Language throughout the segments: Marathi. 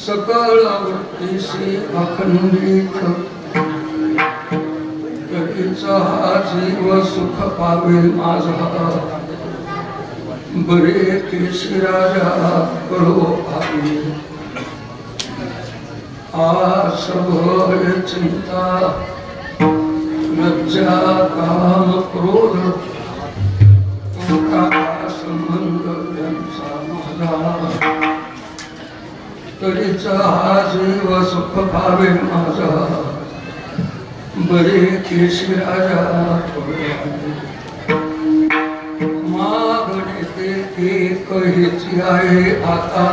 सकळ वृत्तीशी अखंडित कधीचा हा जीव सुख पावे माझा बरे केशी राजा कळो भावी आस भय चिंता लज्जा काम क्रोध संबंध यांचा माझा तरीचा हा जीव सुख पावे माझा बरे केशी राजा मागणे ते एक हेची आहे आता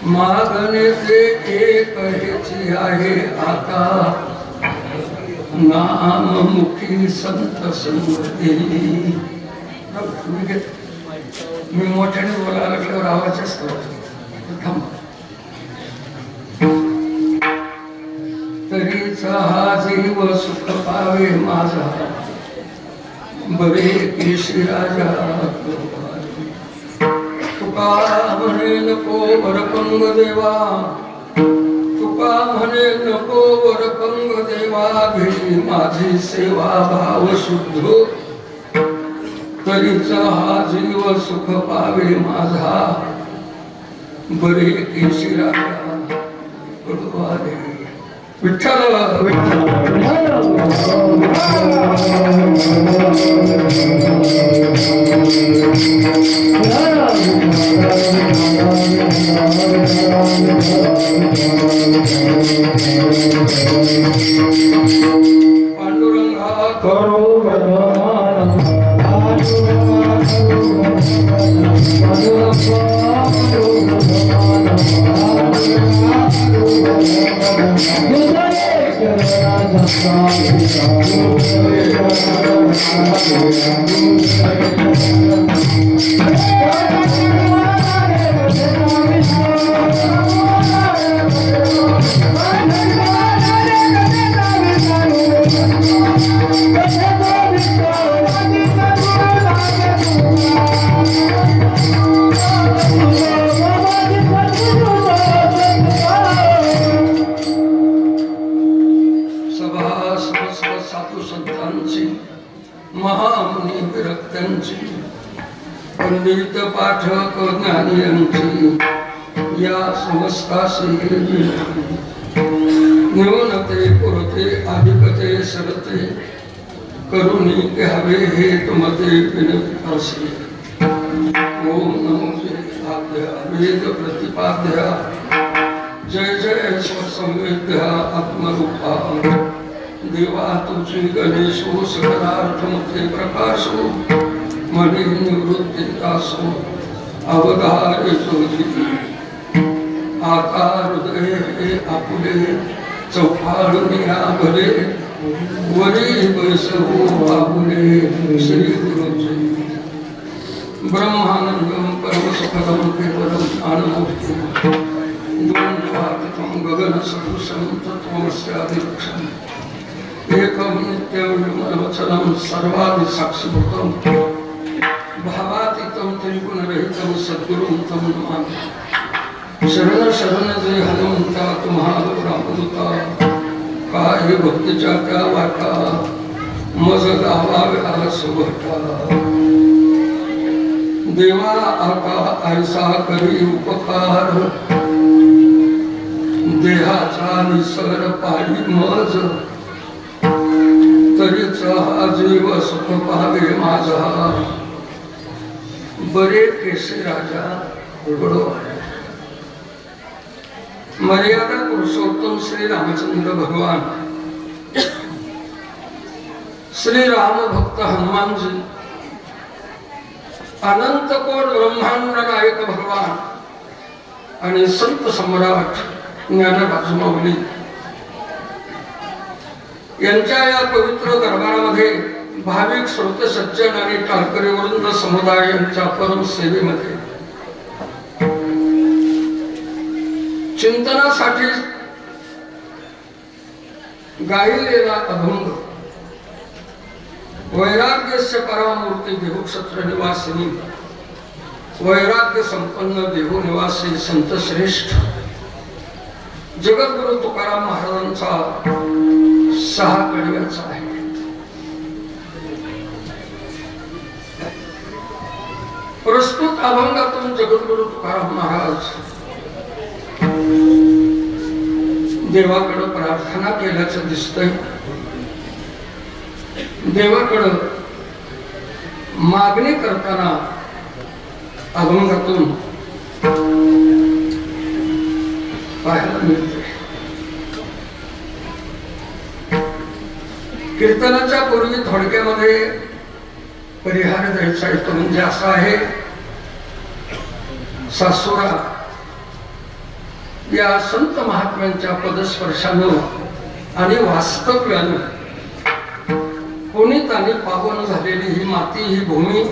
मागणे ते एक हेची आहे आता नाममुखी संत संगती मी मोठ्याने बोलायला लागल्यावर आवाज असतो तरीचा हा जीव सुख पावे माझा बरे केशी राजा तुका म्हणे नको वरपंग देवा तुका तुका म्हणे नको वरपंग देवा घे माझी सेवा भाव शुद्ध तरीचा हा जीव सुख पावे माझा बरे केशिराजा गुरुवारे विठ्ठल पांडुरंगा करो महामुनी विरक्तांची पंडित पाठक ज्ञानियांची या समस्तासी न्यूनते पुरते अधिकते सरते करुणी घ्यावे हे तुमते विनंती ओम नमो वेदाभ्या वेद प्रतिपाद्या जय जय स्वसंवेद्या आत्मरूपा देवा तुझी गणेशो सकलार्थमते प्रकाशो मने निवृत्ती दासो अवधार जोजी आकार हृदय हे आपुले चौफाळुनिया भले वरी बैसवो बाबुले श्री गुरुजी ब्रह्मानंदम परमसुखदम केवलम ज्ञानमूर्तिम द्वंद्वातीतं गगन सदृशं तत्त्वमस्यादिलक्षणम् एकं नित्यं सर्वादि साक्षिभूतं भावातीतं त्रिगुणरहितं सद्गुरुं तं नमामि शरण शरण जय हनुमंता तुम्हारा रामदूता काय भक्तीच्या त्या वाटा मज गावाव्या सुभटा देवा आता ऐसा करी उपकार देहाचा निसर पाडी मज तरीच हा जीव सुख पावे माझा बरे केसे राजा गुरुवारे मर्यादा पुरुषोत्तम श्री रामचंद्र भगवान श्री राम भक्त हनुमान जी अनंत कोट ब्रह्मांड नायक भगवान आणि संत सम्राट ज्ञानराज माऊली यांच्या या पवित्र दरबारामध्ये भाविक श्रोते सज्जन आणि टाळकरी वृंद समुदाय यांच्या परम सेवेमध्ये चिंतनासाठी गायलेला अभंग वैराग्यस्य परामूर्ती देहक्षत्र निवासिनी वैराग्य संपन्न देहू निवासी संत श्रेष्ठ जगद्गुरु तुकाराम महाराजांचा 6 कडव्याचा आहे. प्रस्तुत अभंगातून जगद्गुरु तुकाराम महाराज देवाकडे प्रार्थना केल्याचं दिसतंय. देवाकडे मागणी करताना अभंगातून पाहायला मिळते. कीर्तनाच्या पूर्वी थोडक्यामध्ये परिहार द्यायचा येतो म्हणजे असा आहे. सासुरा या संत महात्म्यांच्या पदस्पर्शानं आणि वास्तव्यानं पुनीत आणि पावन झालेली ही माती ही भूमी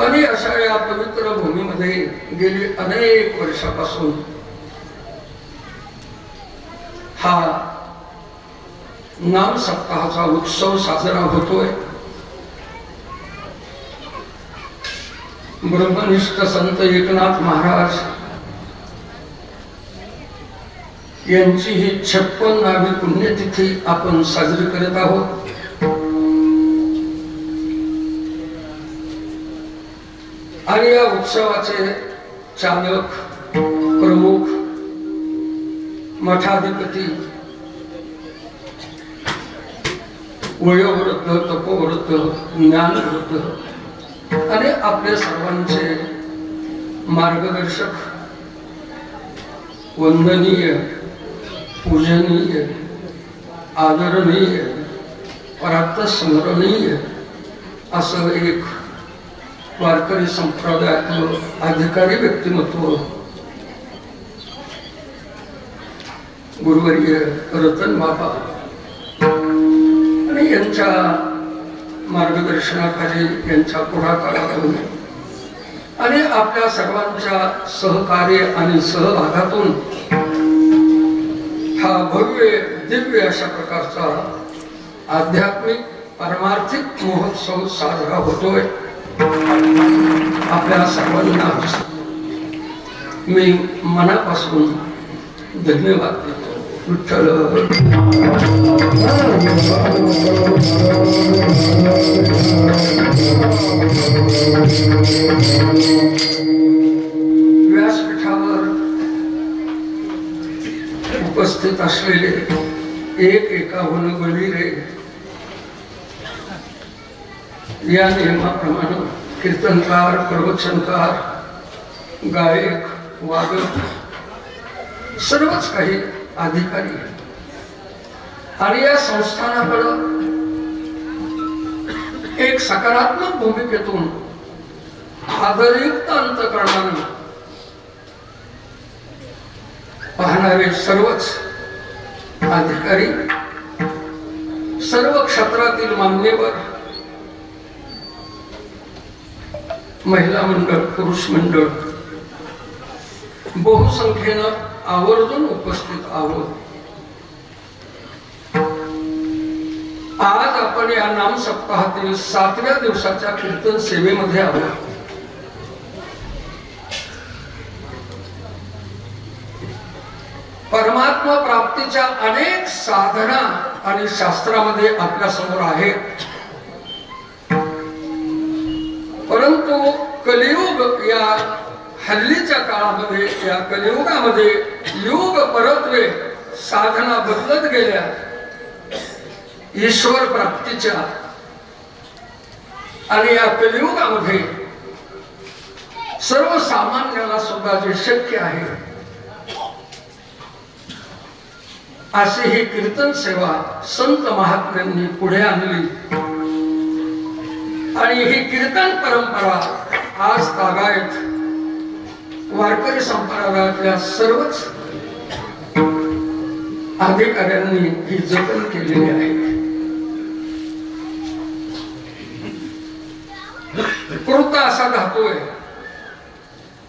आणि अशा या पवित्र भूमीमध्ये गेली अनेक वर्षापासून हा नाम सप्ताहाचा उत्सव साजरा होतोय. ब्रह्मनिष्ठ संत एकनाथ महाराज यांची ही 56वी पुण्यतिथी आपण साजरी करत आहोत. आणि या उत्सवाचे चालक, प्रमुख, मठाधिपती, वयोवृद्ध, तपोवृद्ध, ज्ञानवृद्ध आणि आपल्या सर्वांचे मार्गदर्शक, वंदनीय, पूजनीय, आदरणीय, प्रातस्मरणीय असं एक वारकरी संप्रदायातलं अधिकारी व्यक्तिमत्व गुरुवर्य रतन बाबा आणि यांच्या मार्गदर्शनाखाली, यांच्या पुढाकारातून आणि आपल्या सर्वांच्या सहकार्य आणि सहभागातून हा भव्य दिव्य अशा प्रकारचा आध्यात्मिक पारमार्थिक महोत्सव साजरा होतोय. आपल्या सर्वांना मी मनापासून धन्यवाद देतो. विठ्ठल व्यासपीठावर उपस्थित असलेले एक एकाहून बळीरे या नियमाप्रमाणे कीर्तनकार, प्रवचनकार, गायक, वादक सर्वच काही अधिकारी आणि या संस्थानाकडं एक सकारात्मक भूमिकेतून आदरयुक्त अंतःकरणाने पाहणारे सर्वच अधिकारी, सर्व क्षेत्रातील मान्यवर, महिला मंडळ, पुरुष मंडळ बहुसंख्येनं आवर्जून उपस्थित आहोत. आज आपण या नाम सप्ताहातील 7व्या दिवसाच्या कीर्तन सेवेमध्ये आहोत. परमात्मा प्राप्तीच्या अनेक साधना आणि शास्त्रामध्ये आपल्या समोर आहेत, परंतु कलियुग या हल्लीच्या काळामध्ये, या कलियुगामध्ये युग परत्वे साधना बदलत गेल्या. ईश्वर प्राप्तीच्या आणि या कलियुगामध्ये सर्वसामान्याला सुद्धा जे शक्य आहे अशी ही कीर्तन सेवा संत महात्म्यांनी पुढे आणली. आणि ही कीर्तन परंपरा आज तागायत वारकरी संप्रदायातल्या सर्वच अधिकाऱ्यांनी ही जतन केलेली आहे. कृत असा धातू आहे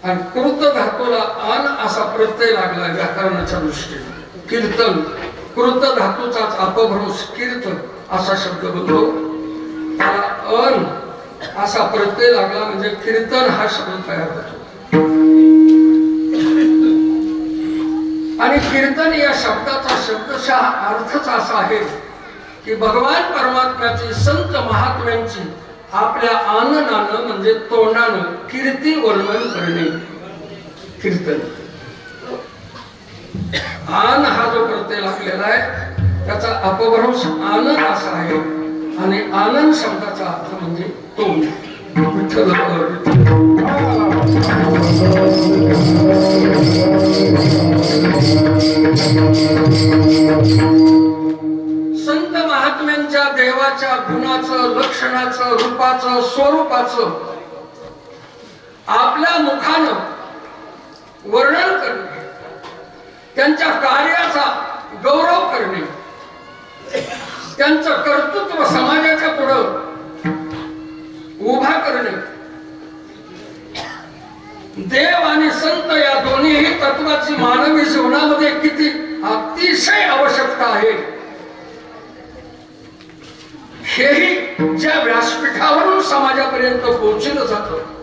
आणि कृत धातूला अन असा प्रत्यय लागला व्याकरणाच्या दृष्टीने. कीर्तन कृत धातूचाच अपभ्रंश कीर्त असा शब्द बनतो, त्याला अन असा प्रत्यय लागला म्हणजे कीर्तन हा शब्द तयार होतो. आणि कीर्तन या शब्दाचा शब्दशः अर्थच असा आहे की भगवान परमात्म्याची, संत महात्म्यांची आपल्या आननानं म्हणजे तोंडानं कीर्ती वर्णन करणे कीर्तन. आन हा जो प्रत्यय लागलेला आहे त्याचा अपभ्रंश आनंद असा आहे आणि आनंद शब्दाचा अर्थ म्हणजे तोंड. विठ्ठल संत महात्म्यांच्या देवाच्या गुणाचं, लक्षणाचं, रूपाचं, स्वरूपाचं आपल्या मुखानं वर्णन करणे, त्यांच्या कार्याचा गौरव करणे, त्यांचं कर्तृत्व समाजाच्या पुढं उभा करणे. देव आणि संत या दोन्ही तत्वाची मानवी जीवनामध्ये किती अतिशय आवश्यकता आहे हेही ज्या व्यासपीठावरून समाजापर्यंत पोहोचलं जातं.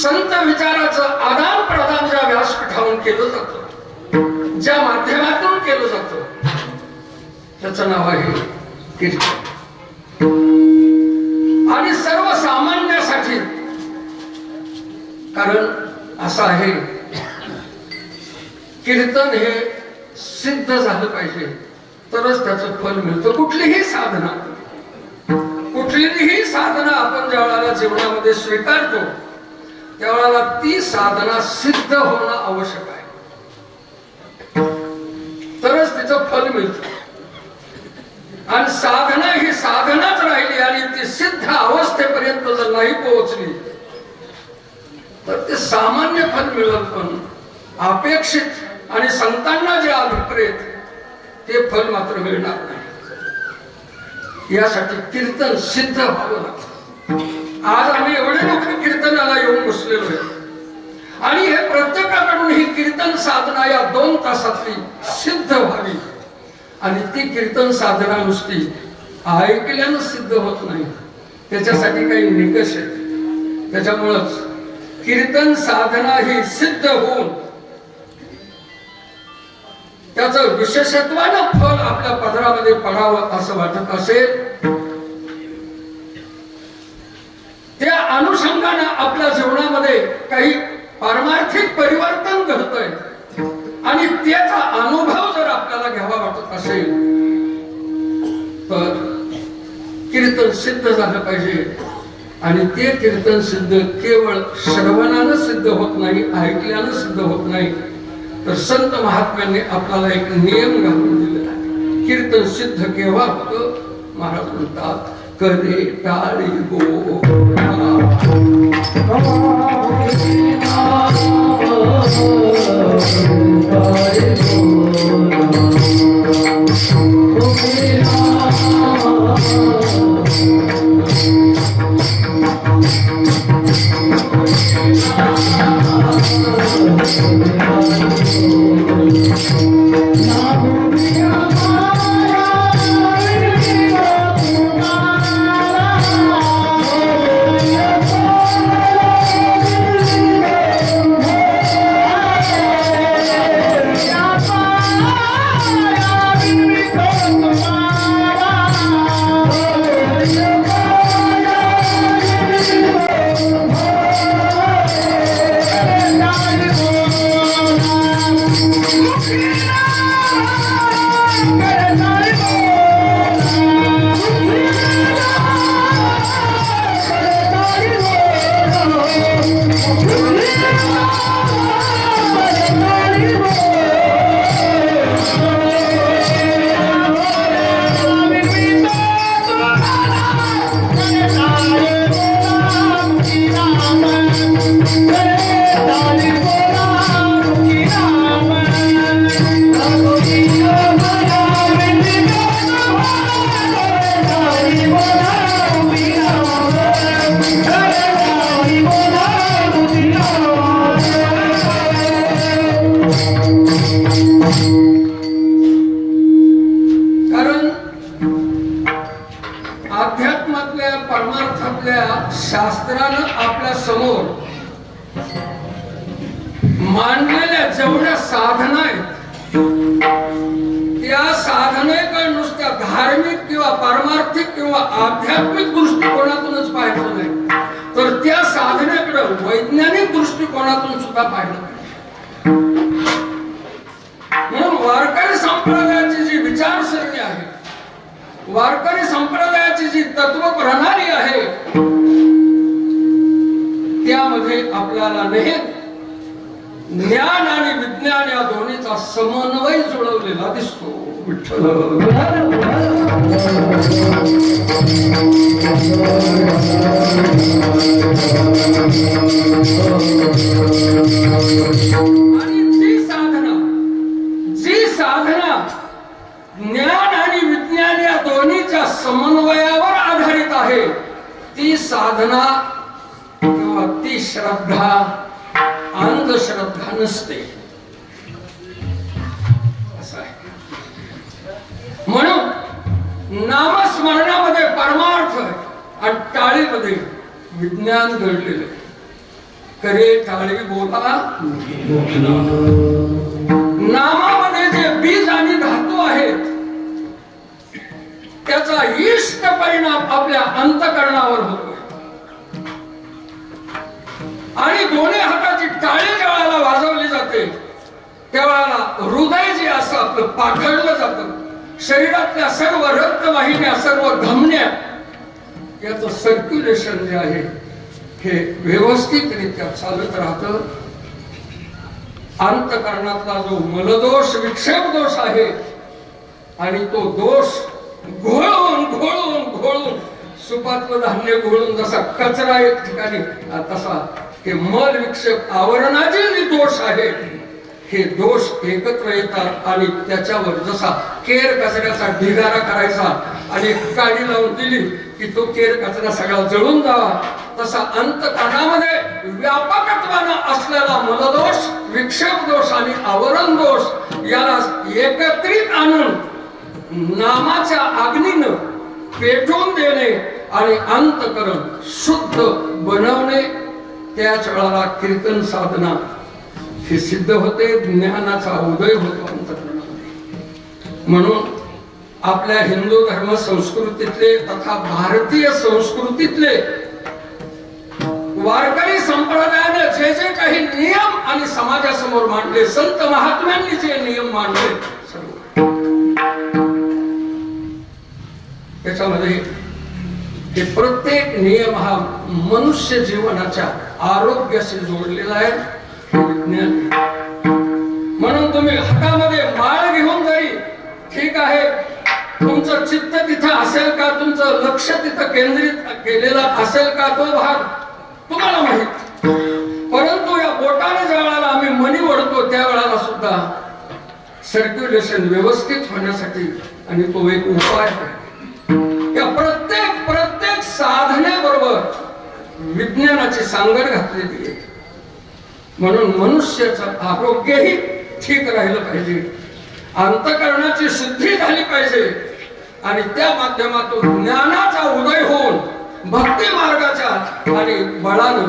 संत विचाराचं आदान प्रदान ज्या व्यासपीठावरून केलं जातं ज्या माध्यमातून केलं जातं त्याचं नाव आहे कीर्तन. आणि सर्वसामान्यासाठी, कारण असं आहे कीर्तन हे सिद्ध झालं पाहिजे तरच त्याचं फल मिळतं. कुठलीही साधना आपण ज्या वेळेला जीवनामध्ये स्वीकारतो त्यावेळेला ती साधना सिद्ध होणं आवश्यक आहे, तरच तिचं फल मिळतं. आणि साधना ही साधनाच राहिली आणि ती सिद्ध अवस्थेपर्यंत जर नाही पोहोचली तर ते सामान्य फल मिळत पण अपेक्षित आणि संतांना जे अभिप्रेत ते फल मात्र मिळणार नाही. यासाठी कीर्तन सिद्ध व्हावं लागतं. आज आम्ही एवढे लोक कीर्तनाला येऊन बसलेलो आहे आणि हे प्रत्येकाकडून ही कीर्तन साधना या 2 तासातली सिद्ध व्हावी. आणि ती कीर्तन साधना नुसती ऐकल्यानं सिद्ध होत नाही, त्याच्यासाठी काही निकष आहेत. त्याच्यामुळंच कीर्तन साधना ही सिद्ध होऊन त्याचं विशेषत्वानं फल आपल्या पदरामध्ये पडावं असं वाटत असेल, त्या अनुषंगाने आपल्या जीवनामध्ये काही पारमार्थिक परिवर्तन घडतंय आणि त्याचा अनुभव जर आपल्याला घ्यावा वाटत असेल तर कीर्तन सिद्ध झालं पाहिजे. आणि ते कीर्तन सिद्ध केवळ श्रवणानं सिद्ध होत नाही, ऐकल्यानं सिद्ध होत नाही, तर संत महात्म्यांनी आपल्याला एक नियम घालून दिलेला आहे. कीर्तन सिद्ध केव्हा होतं? महाराज म्हणतात कधी टाळी शास्त्रानं आपल्या समोर मांडलेल्या जेवढ्या साधना आहेत त्या साधनेकडे नुसत्या धार्मिक किंवा पारमार्थिक किंवा आध्यात्मिक दृष्टिकोनातूनच पाहायचं नाही, तर त्या साधनेकडे वैज्ञानिक दृष्टिकोनातून सुद्धा पाहिलं पाहिजे. म्हणून वारकरी संप्रदायाची जी विचारसरणी आहे, वारकरी संप्रदायाची जी तत्व प्रणाली आहे त्यामध्ये आपल्याला नेहमी ज्ञान आणि विज्ञान या दोन्हीचा समन्वय जुळवलेला दिसतो. विठ्ठल आणि जी साधना ज्ञान आणि विज्ञान या दोन्हीच्या समन्वयावर आधारित आहे ती साधना किंवा ती श्रद्धा अंधश्रद्धा नसते असं आहे. म्हणून नामस्मरणामध्ये परमार्थ आणि टाळीमध्ये विज्ञान दडलेलं आहे. करे टाळी बोला नामामध्ये जे बीज आणि धातू आहेत त्याचा इष्ट परिणाम आपल्या अंतःकरणावर होतोय. आणि दोन्ही हाताची टाळी ज्यावेळेला वाजवली जाते त्यावेळेला हृदय जे असं आपलं पाखडलं जातं, शरीरातल्या सर्व रक्तवाहिन्या, सर्व धमन्या याचं सर्क्युलेशन जे आहे हे व्यवस्थितरित्या चालत राहतं. अंतःकरणातला जो मलदोष, विक्षेप दोष आहे आणि तो दोष घोळून घोळून घोळून सुपातलं धान्य घोळून जसा कचरा एक ठिकाणी तसा हे मल विक्षेप आवरणाचे जे दोष आहे हे दोष एकत्र येतात आणि त्याच्यावर जसा केर कचऱ्याचा ढिगारा करायचा आणि काडी लावून दिली की तो केर कचरा सगळा जळून जावा, तसा अंतःकरणामध्ये व्यापकत्वानं असलेला मलदोष, विक्षेप दोष आणि आवरण दोष याला एकत्रित आणून नामाच्या अग्नीनं पेटवून देणे आणि अंतःकरण शुद्ध बनवणे, त्याच वेळाला कीर्तन साधना हे सिद्ध होते, ज्ञानाचा उदय होतो अंतःकरणामध्ये. म्हणून आपल्या हिंदू धर्म संस्कृतीतले तथा भारतीय संस्कृतीतले वारकरी संप्रदायाने जे जे काही नियम आणि समाजासमोर मांडले, संत महात्म्यांनी जे नियम मांडले सर्व त्याच्यामध्ये हे प्रत्येक नियम हा मनुष्य जीवनाच्या आरोग्याशी जोडलेला आहे. म्हणून तुम्ही हातामध्ये माळ घेऊन जरी ठीक आहे, तुमचं चित्त तिथं असेल का, तुमचं लक्ष तिथं केंद्रित केलेलं असेल का, तो भाग तुम्हाला माहित. परंतु या बोटाने ज्या वेळेला आम्ही मणी ओढतो त्या वेळेला सुद्धा सर्क्युलेशन व्यवस्थित होण्यासाठी आणि तो एक उपाय आहे. या प्रत्येक साधनेबरोबर विज्ञानाची सांगड घातलेली आहे. म्हणून मनुष्याचं आरोग्यही ठीक राहिलं पाहिजे, अंतःकरणाची शुद्धी झाली पाहिजे आणि त्या माध्यमातून ज्ञानाचा उदय होऊन भक्ती मार्गाच्या आणि बळानं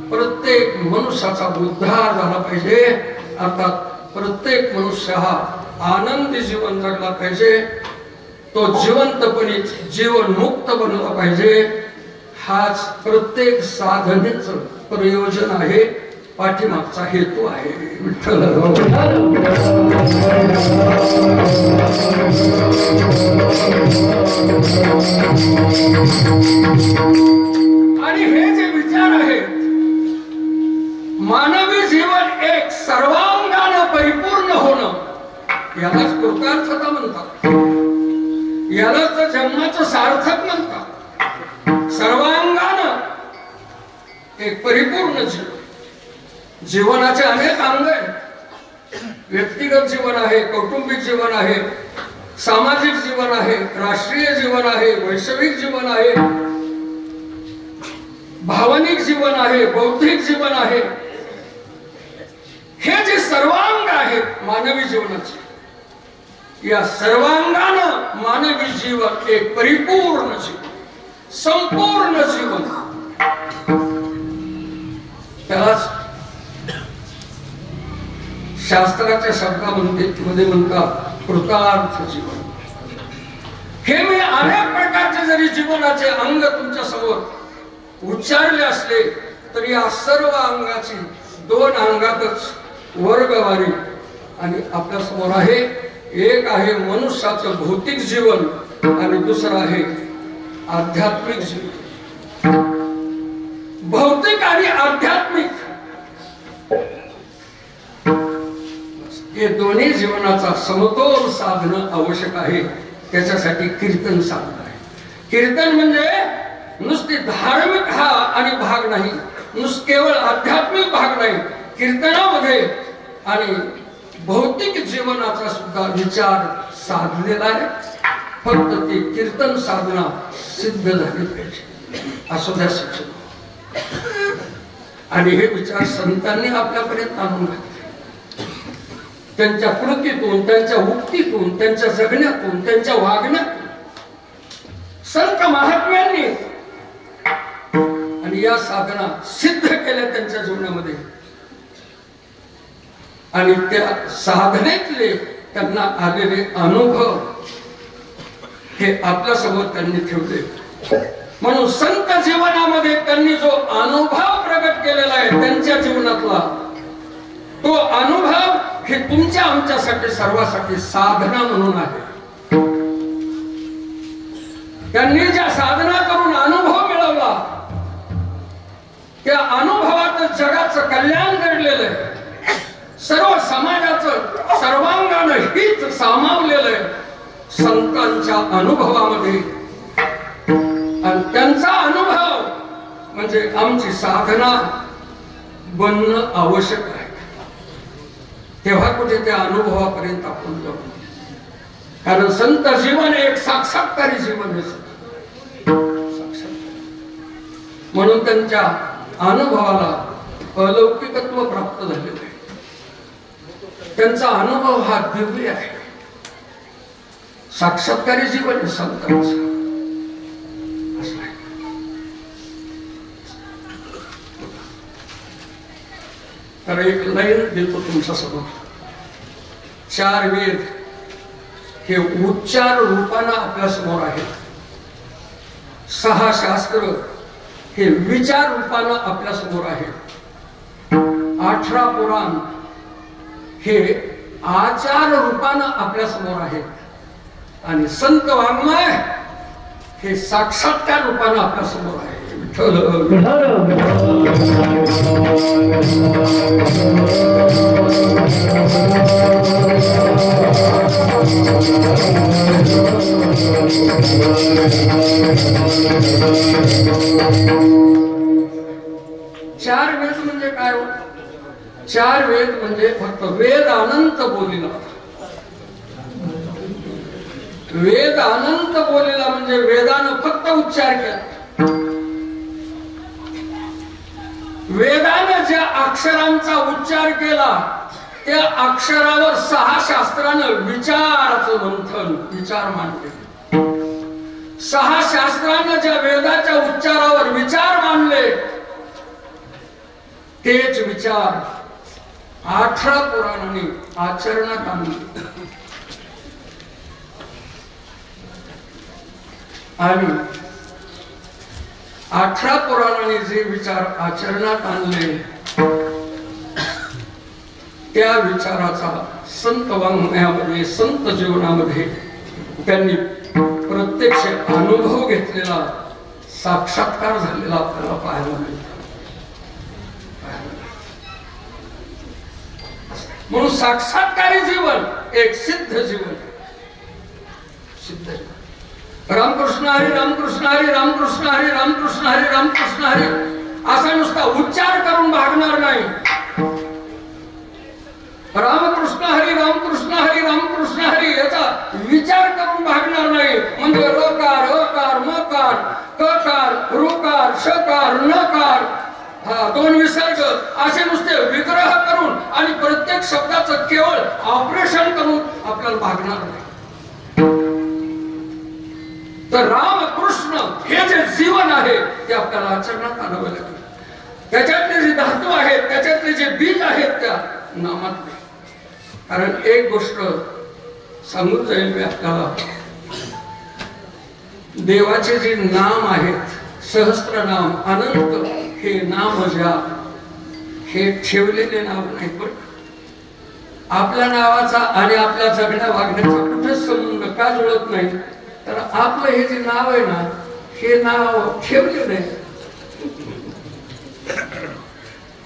प्रत्येक मनुष्याचा उद्धार झाला पाहिजे. अर्थात प्रत्येक मनुष्य हा आनंदी जीवन जगला पाहिजे, तो जिवंतपणे जीवन मुक्त बनला पाहिजे. हाच प्रत्येक साधनेचं प्रयोजन आहे, पाठीमागचा हेतू आहे. विठ्ठल आणि हे जे विचार आहेत, मानवी जीवन एक सर्वांगानं परिपूर्ण होणं यालाच कृतार्थता म्हणतात, यालाच जन्माचं सार्थक म्हणतात. सर्वांगानं एक परिपूर्ण जीवन. जीवनाचे अनेक अंग आहेत. व्यक्तिगत जीवन आहे, कौटुंबिक जीवन आहे, सामाजिक जीवन आहे, राष्ट्रीय जीवन आहे, वैश्विक जीवन आहे, भावनिक जीवन आहे, बौद्धिक जीवन आहे. हे जे सर्वांग आहेत मानवी जीवनाचे, या सर्वांगानं मानवी जीवन एक परिपूर्ण जीवन, संपूर्ण जीवन, त्यालाच शास्त्राच्या शब्दामध्ये म्हणतात कृतार्थ जीवन. हे मी अनेक प्रकारचे जरी जीवनाचे अंग तुमच्या समोर उच्चारले असले तरी या सर्व अंगाची दोन अंगातच वर्गवारी आणि आपल्या समोर आहे. एक आहे मनुष्याचं भौतिक जीवन आणि दुसरं आहे आध्यात्मिक जीवन. भौतिक आणि आध्यात्मिक हे दोन्ही जीवनाचा समतोल साधणं आवश्यक आहे. त्याच्यासाठी कीर्तन साधन आहे. कीर्तन म्हणजे नुसती धार्मिक हा आणि भाग नाही, केवळ आध्यात्मिक भाग नाही. कीर्तनामध्ये आणि भौतिक जीवनाचा सुद्धा विचार साधलेला आहे. फक्त ती कीर्तन साधना सिद्ध झाली पाहिजे असं त्या शिक्षण. आणि हे विचार संतांनी आपल्यापर्यंत आणून घातले. त्यांच्या कृतीतून, त्यांच्या उक्तीतून, त्यांच्या जगण्यातून, त्यांच्या वागण्यातून संत महात्म्यांनी आणि या साधना सिद्ध केल्या त्यांच्या जीवनामध्ये. आणि त्या साधनेतले त्यांना आलेले अनुभव हे आपल्यासमोर त्यांनी ठेवले. म्हणून संत जीवनामध्ये त्यांनी जो अनुभव प्रगट केलेला आहे त्यांच्या जीवनातला तो अनुभव हे तुमच्या आमच्यासाठी सर्वांसाठी साधना म्हणून आहे. त्यांनी ज्या साधना करून अनुभव मिळवला त्या अनुभवात जगाचं कल्याण घडलेलं आहे. सर्व समाजाचं सर्वांगानं हित सामावलेलं आहे संतांच्या अनुभवामध्ये. आणि त्यांचा अनुभव म्हणजे आमची साधना बनणं आवश्यक आहे. तेव्हा कुठे त्या अनुभवापर्यंत आपण जाऊ. कारण संत जीवन एक साक्षात्कारी जीवन आहे. म्हणून त्यांच्या अनुभवाला अलौकिकत्व प्राप्त झालेलं आहे. त्यांचा अनुभव हा दिव्य आहे. साक्षात्कारी जीवन आहे संतांचं. तर एक लाईन देतो तुमच्या समोर. 4 वेद हे उच्चार रूपानं आपल्या समोर आहेत. 6 शास्त्र हे विचार रूपानं आपल्या समोर आहेत. 18 पुराण हे आचार रूपानं आपल्या समोर आहेत. आणि संत वाङ्मय हे साक्षात्कार रूपानं आपल्या समोर आहे. चार वेद म्हणजे काय? 4 वेद म्हणजे फक्त वेद अनंत बोलिला. वेद अनंत बोलिला म्हणजे वेदानं फक्त उच्चार केला. वेदानं ज्या अक्षरांचा उच्चार केला त्या अक्षरावर 6 शास्त्रानं विचाराचं मंथन विचार मांडले. 6 शास्त्रानं ज्या वेदाच्या उच्चारावर विचार मांडले तेच विचार 18 पुराणांनी आचरणात आणले. आणि 18 पुराणांनी जे विचार आचरणात आणले त्या विचाराचा संत वाङ्मयामध्ये संत जीवनामध्ये त्यांनी प्रत्यक्ष अनुभव घेतलेला साक्षात्कार झालेला आपल्याला पाहायला मिळतो. म्हणून साक्षात्कारी जीवन एक सिद्ध जीवन. सिद्ध रामकृष्ण हरी रामकृष्ण हरी रामकृष्ण हरी रामकृष्ण हरी रामकृष्ण हरी असा नुसता उच्चार करून भागणार नाही. रामकृष्ण हरी रामकृष्ण हरी रामकृष्ण हरी याचा विचार करून भागणार नाही. म्हणजे रकार अकार मकार ककार रुकार शकार नकार हा 2 विसर्ग असे नुसते विग्रह करून आणि प्रत्येक शब्दाचं केवळ ऑपरेशन करून आपल्याला भागणार नाही. तर रामकृष्ण हे जे जीवन आहे ते आपल्याला आचरणात आणावं लागेल. त्याच्यातले जे धातू आहेत त्याच्यातले जे बीज आहेत त्या नामातले. कारण एक गोष्ट सांगून जाईल मी आपल्याला. देवाचे जे नाम आहेत सहस्त्रनाम अनंत हे नाम ज्या हे ठेवलेले नाव नाही. पण आपल्या नावाचा आणि आपल्या जगण्या वागण्याचा कुठेच संबंध का जुळत नाही. तर आपलं हे जे नाव आहे ना हे नाव ठेवलेलं आहे.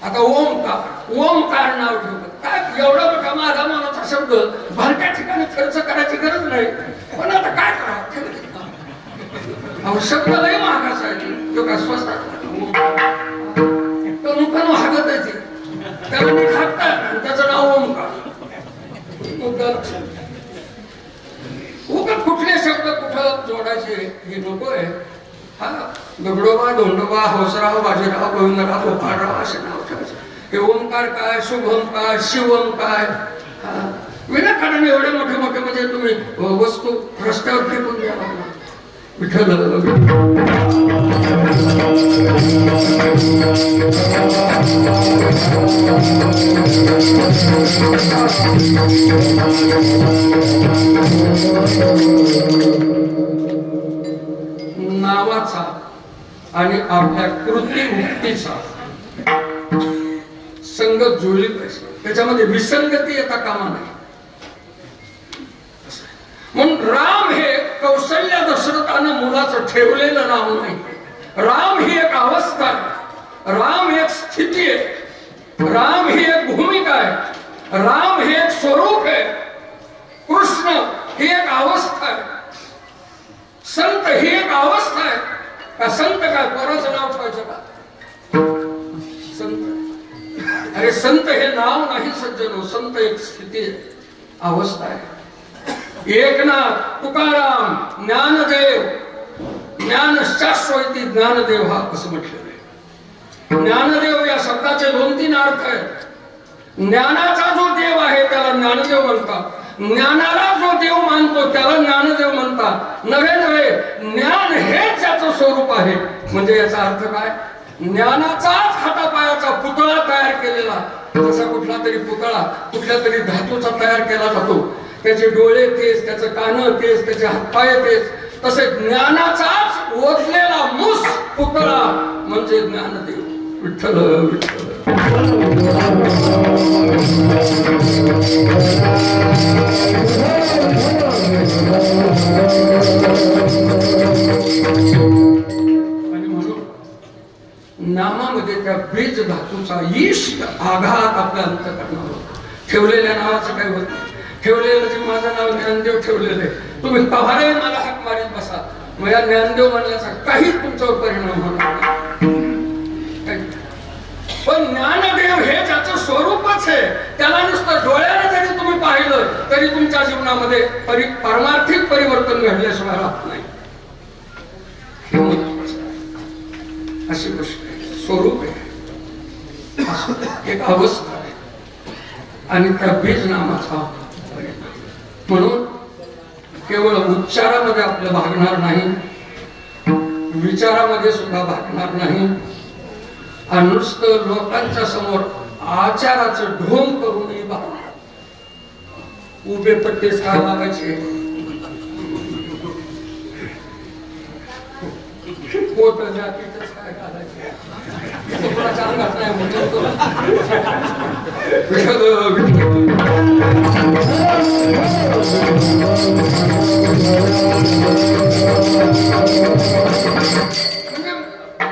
आता ओमकार नाव ठेवलं काय एवढा मोठा माझा मनाचा शब्द भलत्या ठिकाणी खर्च करायची गरज नाही. पण आता काय करावं शब्द लय महागाचा आहे. तो काय स्वस्तात तो मुखान महागत आहे. त्याला मी खातात त्याचं नाव ओमकार. कुठले शब्द कुठं जोडायचे हे नको आहे. हा दगडोबा धोंडोबा हौसराव बाजीराव गोविंदराव गोपाळराव असे नाव ठेवायचे. हे ओंकार काय शुभम काय शिवम काय विनाकारण एवढे मोठे मोठे म्हणजे तुम्ही वस्तू रस्त्यावर फेकून द्या. विठ्ठल नावाचा आणि आपल्या कृती मुक्तीचा संगत जुळली पाहिजे. त्याच्यामध्ये विसंगती येता कामा नाही. म्हणून राम हे कौशल्य दशरथानं मुलाचं ठेवलेलं नाव नाही. राम ही एक अवस्था आहे, राम एक स्थिती आहे, राम ही एक भूमिका आहे, राम हे एक स्वरूप आहे, कृष्ण ही एक अवस्था आहे, संत ही एक अवस्था आहे. का संत काय पोराचं नाव ठेवायचं का? संत, अरे संत हे नाव नाही सज्जनो, संत एक स्थिती आहे, अवस्था आहे. एकनाथ, तुकाराम, ज्ञानदेव, ज्ञान शाश्वती ज्ञानदेव हा असं म्हटलेलं आहे. ज्ञानदेव या शब्दाचे 2-3 अर्थ आहेत. ज्ञानाचा जो देव आहे त्याला ज्ञानदेव म्हणतात, ज्ञानाला जो देव मानतो त्याला ज्ञानदेव म्हणतात. नव्हे ज्ञान हेच त्याचं स्वरूप आहे. म्हणजे याचा अर्थ काय? ज्ञानाचाच हातापायाचा पुतळा तयार केलेला, जसा कुठला तरी पुतळा कुठल्या तरी धातूचा तयार केला जातो, त्याचे डोळे तेच, त्याचं कान तेच, त्याचे हातपाय तेच, तसे ज्ञानाचाच ओतलेला मूस पुतळा म्हणजे ज्ञानदेव. विठ्ठल विठ्ठल. आणि म्हणून नामामध्ये त्या बीज धातूचा ईष्ट आघात आपल्या अंतःकरणावर ठेवलेल्या नावाचं काही होत नाही. ठेवलेलं जे माझं नाव ज्ञानदेव ठेवलेलं आहे, तुम्ही कव्हारे मला हाक मारीत बसा, मग या ज्ञानदेव म्हणण्याचा काही तुमच्यावर परिणाम होणार नाही. पण ज्ञानदेव हे ज्याचं स्वरूपच आहे, त्याला नुसतं डोळ्याने जरी तुम्ही पाहिलं तरी तुमच्या जीवनामध्ये पारमार्थिक परिवर्तन घडल्याशिवाय राहत नाही. अशी गोष्ट आहे, स्वरूप आहे, एक अवस्था आहे आणि त्या बीज नामाचा. म्हणून केवळ उच्चारामध्ये आपलं भागणार नाही, विचारामध्ये सुद्धा भागणार नाही. आणि नुसतं लोकांच्या समोर आचाराचं ढोंग करूनही भागणार. उभे पट्टेच काय लावायचे, पोट जातीच काय घालायचे, कोणाच्या अंगात नाही म्हणतो.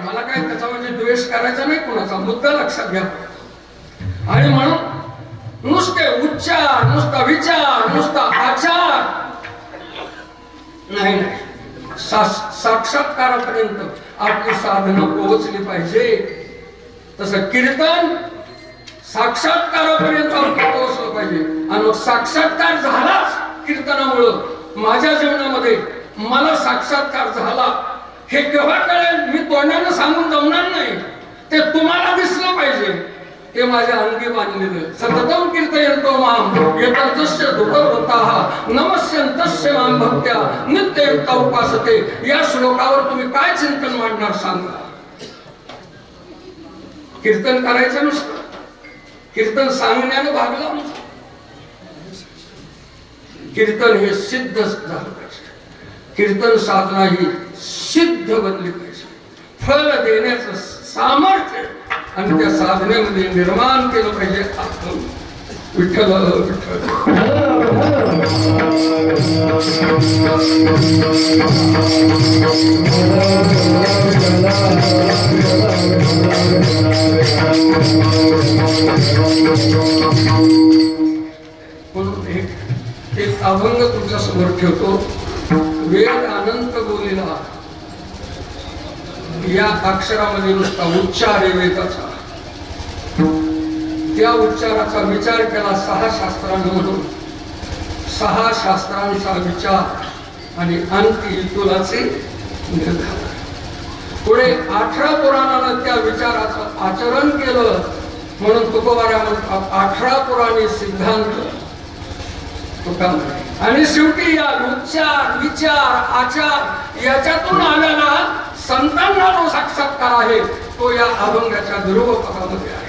मला काय त्याचा म्हणजे द्वेष करायचा नाही, कुणाचा मुद्दा लक्षात घ्या. आणि म्हणून नुसते उच्चार, नुसता विचार, नुसता आचार नाही, साक्षात्कारापर्यंत आपली साधना पोहोचली पाहिजे. तसं कीर्तन साक्षात्कारापर्यंत आपण पोहोचलं पाहिजे. आणि मग साक्षात्कार झालाच कीर्तनामुळं माझ्या जीवनामध्ये मला साक्षात्कार झाला हे केव्हा कळेल? मी तोंडानं सांगून जमणार नाही, ते तुम्हाला दिसलं पाहिजे. ते माझ्या अंगी बांधलेलं सततम कीर्तयन्तो माम यतन्तस्य दुःखवृताः नमस्यन्तस्य मां भक्त्या नित्ययुक्ता उपासते. या श्लोकावर तुम्ही काय चिंतन मांडणार सांगा? कीर्तन करायचं नुसतं, कीर्तन सांगण्यानं भागलं. कीर्तन हे सिद्ध झालं पाहिजे, कीर्तन साधना ही सिद्ध बनली पाहिजे, फल देण्याचं सामर्थ्य आणि त्या साधनेमध्ये निर्माण केलं पाहिजे. आपण विठ्ठल विठ्ठल. म्हणून एक अभंग तुमच्या समोर ठेवतो. वेद अनंत बोलिला, या अक्षरामध्ये नुसता उच्चार आहे वेदाचा. त्या उच्चाराचा विचार केला 6 शास्त्रांनी, म्हणून 6 शास्त्रांचा विचार आणि अंती तुलाचे निर्धार. पुढे 18 पुराणानं त्या विचाराचं आचरण केलं, म्हणून तुकोबारा म्हणतात 18 पुराणी सिद्धांत तुका. आणि शेवटी या उच्चार विचार आचार याच्यातून आलेला संतांना जो साक्षात्कार आहे तो या अभंगाच्या ध्रुवपदामध्ये आहे.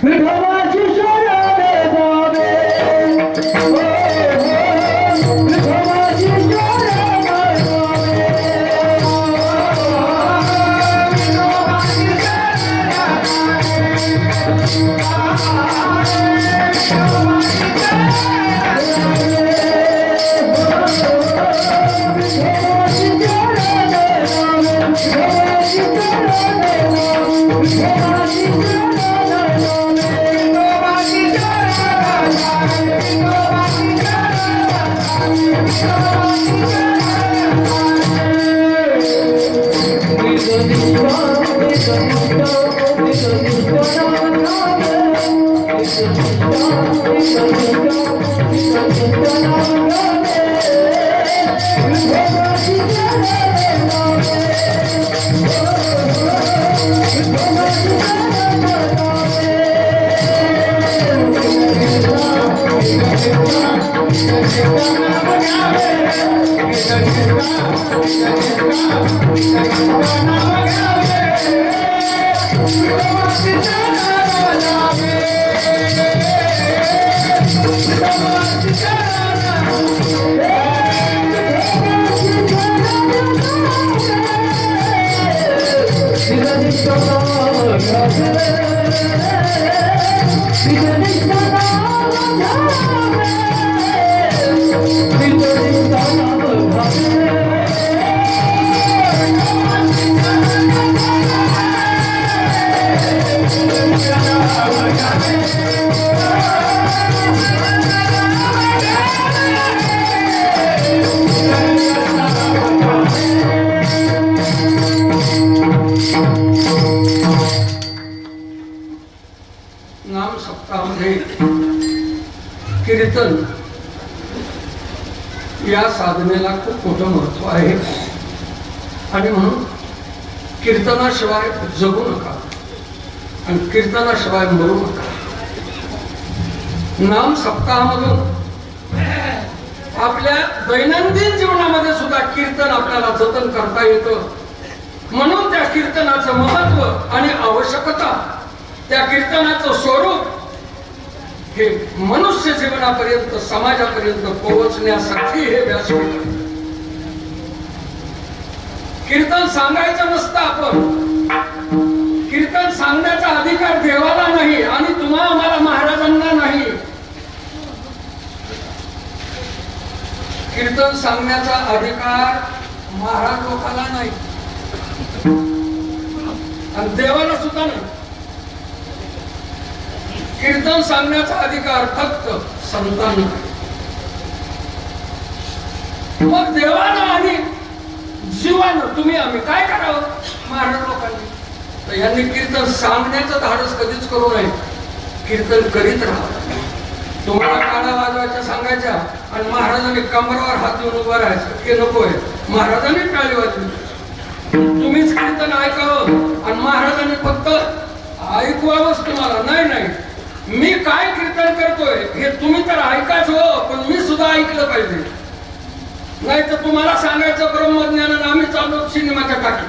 नाम सप्ताहामध्ये कीर्तन या साधनेला खूप मोठं महत्व आहे आणि म्हणून कीर्तनाशिवाय जगू नका आणि कीर्तनाशिवाय मरू नका. नाम सप्ताहामधून आपल्या दैनंदिन जीवनामध्ये सुद्धा कीर्तन आपल्याला जतन करता येतं. म्हणून त्या कीर्तनाचं महत्व आणि आवश्यकता, त्या कीर्तनाचं स्वरूप हे मनुष्य जीवनापर्यंत समाजापर्यंत पोहोचण्यासाठी हे व्यासपीठ आहे. कीर्तन सांगायचं नसतं. आपण कीर्तन सांगण्याचा अधिकार देवाला नाही आणि तुम्हा आम्हाला महाराजांना नाही. कीर्तन सांगण्याचा अधिकार महाराज लोकांना नाही आणि देवाला सुद्धा नाही. कीर्तन सांगण्याचा अधिकार फक्त संतांना. मग देवानं आणि जीवानं तुम्ही आम्ही काय करावं महाराज लोकांनी? तर यांनी कीर्तन सांगण्याचं धाडस कधीच करू नये. कीर्तन करीत राहा. तुम्हाला काळा वाजवायच्या सांगायच्या आणि महाराजांनी कमरावर हात देऊन उभं राहायचं हे नकोय. महाराजांनी टाळी वाजवली, तुम्हीच कीर्तन ऐकावं आणि महाराजांनी फक्त ऐकवावंच तुम्हाला. नाही नाही, मी काय कीर्तन करतोय हे तुम्ही तर ऐकाच हो, पण मी सुद्धा ऐकलं पाहिजे. नाही तर तुम्हाला सांगायचं ब्रह्मज्ञान आणि आम्ही चाललो सिनेमाच्या टाकी.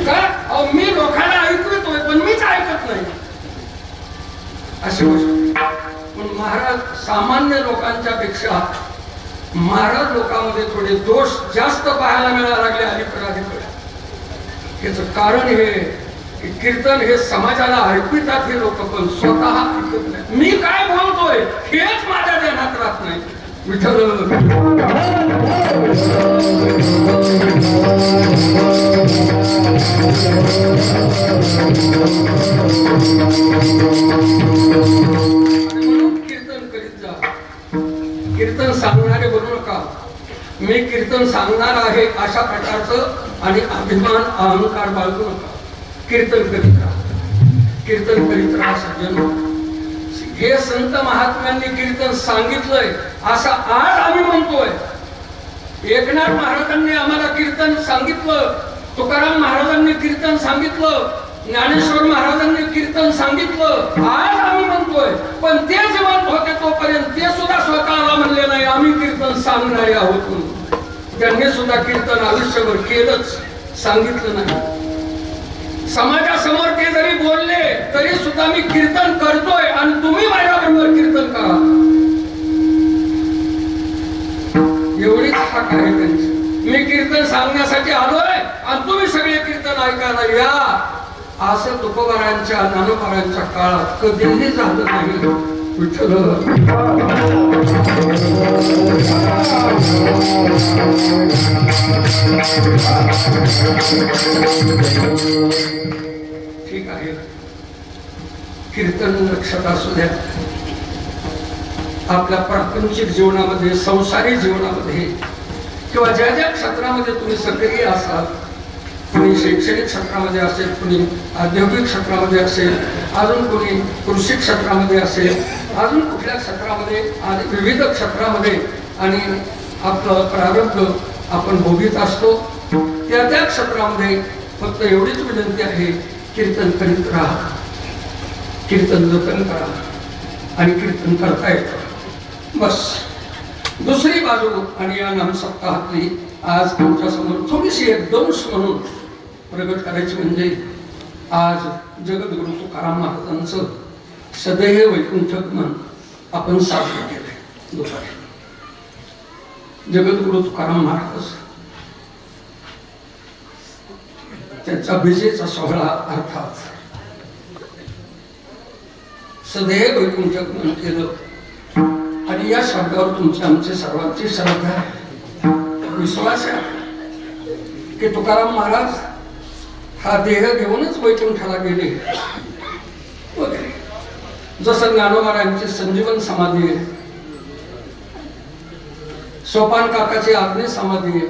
का अहो, मी लोकांना ऐकतोय पण मीच ऐकत नाही अशी गोष्ट. पण महाराज सामान्य लोकांच्या पेक्षा महाराज लोकांमध्ये थोडे दोष जास्त पाहायला मिळायला लागले अलीकडे. याचं कारण हे की कीर्तन हे समाजाला ऐकवितात हे लोक, पण स्वतः ऐकत नाही. मी काय बोलतोय हेच माझ्या ध्यानात राहत नाही. विठ्ठल म्हणून कीर्तन करीत जा. कीर्तन सांगणारे बोलू नका. मी कीर्तन सांगणार आहे अशा प्रकारचं आणि अभिमान अहंकार बाळगू नका. कीर्तन करीत राहा. कीर्तन करीत राहा सज्जन. हे संत महात्म्यांनी कीर्तन सांगितलंय असं आज आम्ही म्हणतोय. एकनाथ महाराजांनी आम्हाला कीर्तन सांगितलं, तुकाराम महाराजांनी कीर्तन सांगितलं, ज्ञानेश्वर महाराजांनी कीर्तन सांगितलं, आज आम्ही म्हणतोय, पण ते जिवंत होते तोपर्यंत ते सुद्धा स्वतःला म्हणले नाही आम्ही कीर्तन सांगणारे आहोत म्हणून. त्यांनी सुद्धा कीर्तन आयुष्यभर केलंच, सांगितलं नाही. समाजासमोर ते जरी बोलले तरी सुद्धा मी कीर्तन करतोय आणि तुम्ही माझ्याबरोबर कीर्तन करा, एवढीच हाक आहे त्यांची. मी कीर्तन सांगण्यासाठी आलोय आणि तुम्ही सगळे कीर्तन ऐकायला या, असं तुकोबारांच्या ज्ञानोबारांच्या काळात कधीही झालं नाही. विठ्ठल ठीक आहे, कीर्तन लक्षात असू द्या. आपल्या प्रापंचिक जीवनामध्ये, संसारी जीवनामध्ये किंवा ज्या ज्या क्षेत्रामध्ये तुम्ही सक्रिय असाल, कोणी शैक्षणिक क्षेत्रामध्ये असेल, कोणी औद्योगिक क्षेत्रामध्ये असेल, अजून कोणी कृषी क्षेत्रामध्ये असेल, अजून कुठल्या क्षेत्रामध्ये आणि विविध क्षेत्रामध्ये, आणि आपलं प्रारब्ध आपण भोगीत असतो त्या त्या क्षेत्रामध्ये फक्त एवढीच विनंती आहे, कीर्तन करीत राहा, कीर्तन जतन करा आणि कीर्तन करता येतं बस. दुसरी बाजू आणि या नाम सप्ताहातली आज तुमच्यासमोर थोडीशी एक दंश म्हणून प्रगट करायची म्हणजे आज जगद्गुरु तुकाराम महाराजांचं सदैव वैकुंठगमन आपण साजरं केलंय दुपारी. जगद्गुरु तुकाराम महाराज त्यांचा विजेचा सोहळा अर्थात सदैव वैकुंठगमन केलं. आणि या शब्दावर तुमच्या आमचे सर्वांची श्रद्धा आहे, विश्वास आहे की तुकाराम महाराज हा देह घेऊनच वैकुंठाला गेले वगैरे. जसं ज्ञानोबारांची संजीवन समाधी आहे, सोपान काकाची आग्नेय समाधी आहे,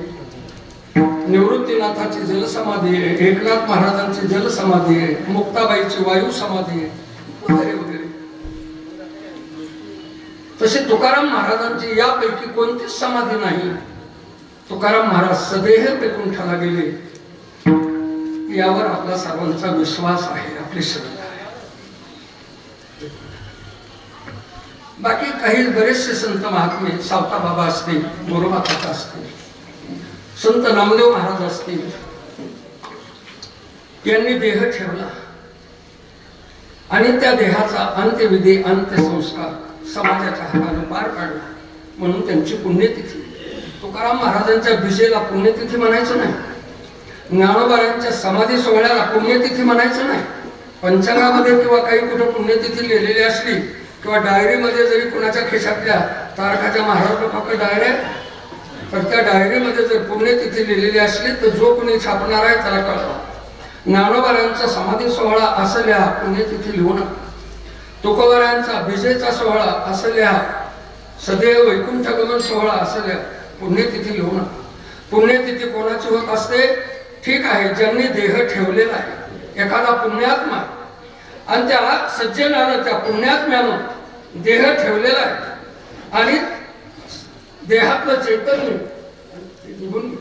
निवृत्तीनाथाची जलसमाधी आहे, एकनाथ महाराजांची जलसमाधी आहे, मुक्ताबाईची वायू समाधी आहे वगैरे वगैरे. तसे तुकाराम महाराजांची यापैकी कोणतीच समाधी नाही. तुकाराम महाराज सदैव वैकुंठाला गेले यावर आपला सर्वांचा विश्वास आहे, आपली श्रद्धा आहे. बाकी काही बरेचसे संत महात्मे, सावता बाबा असतील, मोरोबा काका असतील, संत नामदेव महाराज असतील, यांनी देह ठेवला आणि त्या देहाचा अंत्यविधी, अंत्यसंस्कार समाजाच्या हाताने पार पाडला म्हणून त्यांची पुण्यतिथी. तुकाराम महाराजांच्या विजेला पुण्यतिथी म्हणायचं नाही, ज्ञानोबारांच्या समाधी सोहळ्याला पुण्यतिथी म्हणायचं नाही. पंचांगामध्ये किंवा काही कुठं पुण्यतिथी लिहिलेली असली किंवा डायरीमध्ये जरी कुणाच्या खिशातल्या तारखाच्या महाराज फक्त डायऱ्या, तर त्या डायरीमध्ये जर पुण्यतिथी लिहिलेली असली तर जो कोणी छापणार आहे त्याला कळवा, ज्ञानोबारांचा समाधी सोहळा असं लिहा, पुण्यतिथी लिहू नका. तुकोबारायांचा विजेचा सोहळा असं लिहा, सदैव वैकुंठगमन सोहळा असं लिहा, पुण्यतिथी लिहू नका. पुण्यतिथी कोणाची होत असते? ठीक आहे, ज्यांनी देह ठेवलेला आहे, एखादा पुण्यात्मा आणि त्या सज्जनानं, त्या पुण्यात्म्यानं देह ठेवलेला आहे आणि देहातलं चैतन्य निघून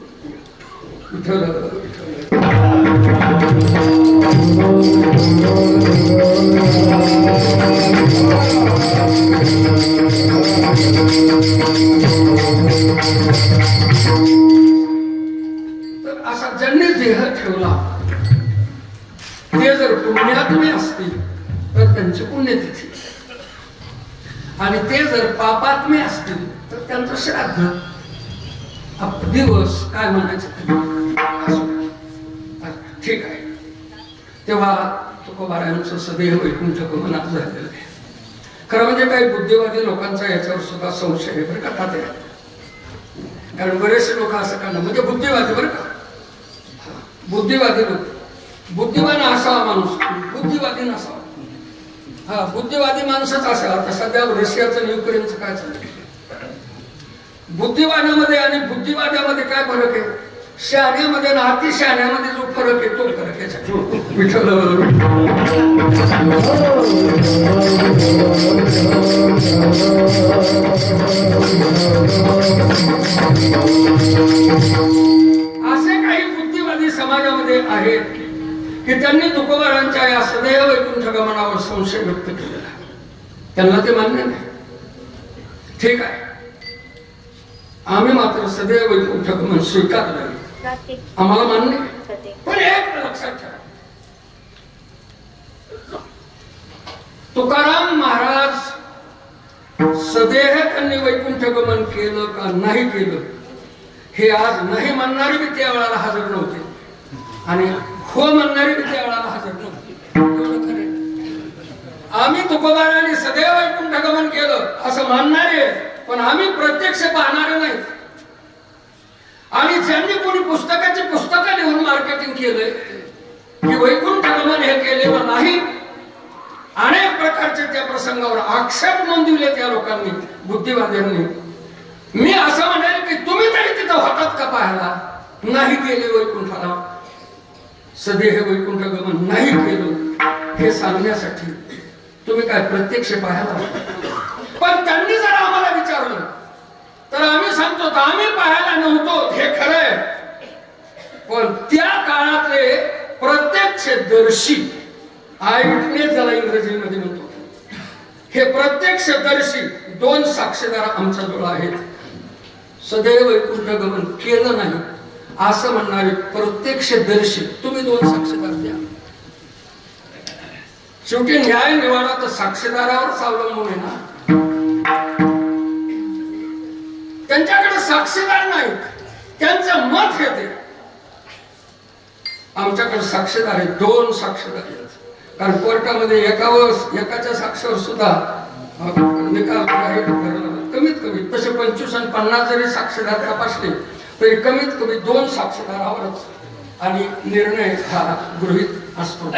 तर असा ज्यांनी देह ठेवला ते जर पुण्यात्मे असतील तर त्यांची पुण्यतिथी, आणि ते जर पापात्मे असतील तर त्यांचं श्राद्ध. दिवस काय म्हणायचं ठीक आहे. तेव्हा तुकोबारायांचं सदैव वैकुंठगमन आज झालेलं आहे. खरं म्हणजे काही बुद्धिवादी लोकांचा याच्यावर सुद्धा संशय आहे बरं का तात्या, कारण बरेचसे लोक असं करणं म्हणजे बुद्धिवादी बरं का, बुद्धिवादी लोक, बुद्धिमान असावा माणूस, बुद्धिवादी नसावा. हा, बुद्धिवादी माणसंच असावा. आता सध्या रशियाचं युक्रेनचं काय चाललंय, बुद्धिवानामध्ये आणि बुद्धिवाद्यामध्ये काय फरक आहे? शहाण्यामध्ये आणि अतिशहाण्यामध्ये जो फरक आहे तो फरक आहे. विठ्ठल असे काही बुद्धिवादी समाजामध्ये आहेत की त्यांनी तुकोबारांच्या या सदैव वैकुंठ गमनावर संशय व्यक्त केलेला. त्यांना ते मान्य नाही. ठीक आहे, आम्ही मात्र सदैव वैकुंठ गमन स्वीकारलं, आम्हाला मान्य आहे. पण एक लक्षात ठेवा, तुकाराम महाराज सदेह त्यांनी वैकुंठ गमन केलं का नाही केलं हे आज नाही म्हणणारे बी त्या वेळाला हजर नव्हते आणि हो म्हणणारे बी त्या वेळाला हजर नव्हते. एवढं खरं. आम्ही तुकोबारांनी सदैव वैकुंठ गमन केलं असं मानणारे, पण आम्ही प्रत्यक्ष पाहणारे नाही. आणि ज्यांनी कोणी पुस्तकं लिहून मार्केटिंग केलंय की वैकुंठ गमन हे केलेलं नाही, अनेक प्रकारचे त्या प्रसंगावर आक्षेप नोंदविले त्या लोकांनी, बुद्धिवाद्यांनी. मी असं म्हणेल की तुम्ही तरी तिथं होतात का पाहायला? नाही गेले वैकुंठाला, सदैव वैकुंठ गमन नाही केलं हे सांगण्यासाठी तुम्ही काय प्रत्यक्ष पाहायला? पण त्यांनी जर आम्हाला विचारलं तर आम्ही सांगतो आम्ही पाहायला नव्हतो हे खरंय, पण त्या काळातले प्रत्यक्षदर्शी, आय विटनेस ज्याला इंग्रजीमध्ये म्हणतो, हे प्रत्यक्षदर्शी 2 साक्षीदार आमच्या जवळ आहेत. सदैव वैकुंठ गमन केलं नाही असं म्हणणारे प्रत्यक्षदर्शी तुम्ही 2 साक्षीदार द्या. शेवटी न्याय निवाडा तर साक्षीदारावरच अवलंबून आहे ना. त्यांच्याकडे साक्षीदार नाहीत, त्यांचं मत घेते. आमच्याकडे साक्षीदार आहे, 2 साक्षीदार आहेत. कारण कोर्टामध्ये एकाच्या साक्षीवर सुद्धा निकाल कमीत कमी तसे 25 आणि 50 जरी साक्षीदार तपासले तरी कमीत कमी 2 साक्षीदारावरच आणि निर्णय हा गृहीत असतो.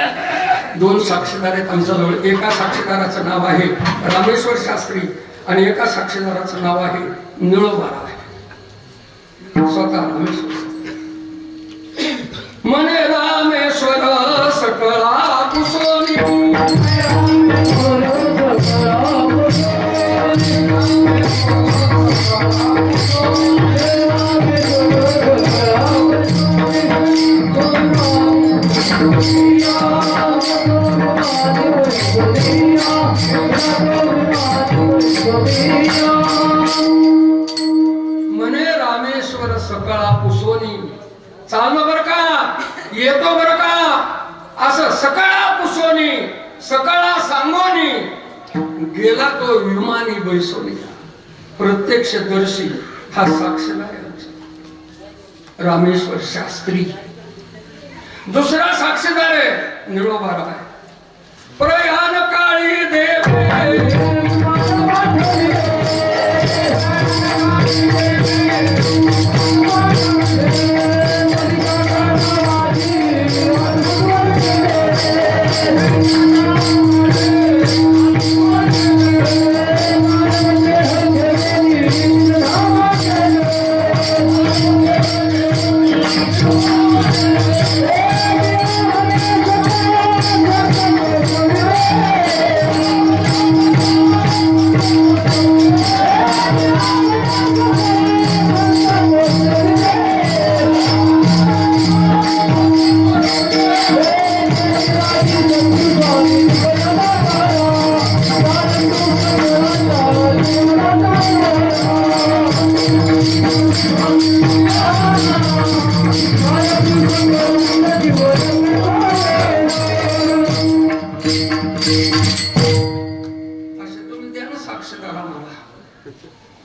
2 साक्षीदार आहेत आमच्याजवळ. एका साक्षीदाराचं नाव आहे रामेश्वर शास्त्री आणि एका साक्षीदाराचं नाव आहे निळोबारा आहे, स्वतः रामेश्वर. मने रामेश्वर सकळा कुसोनी मने रामेश्वर सकळा पुसोनी. चाललो बर का, येतो बर का, असं सकाळा पुसोनी सकाळा सांगोनी गेला तो विमानी बैसोनी. प्रत्यक्षदर्शी हा साक्षीदार आहे रामेश्वर शास्त्री. दुसरा साक्षीदार आहे निळोबारा आहे. प्रयाण काळी देव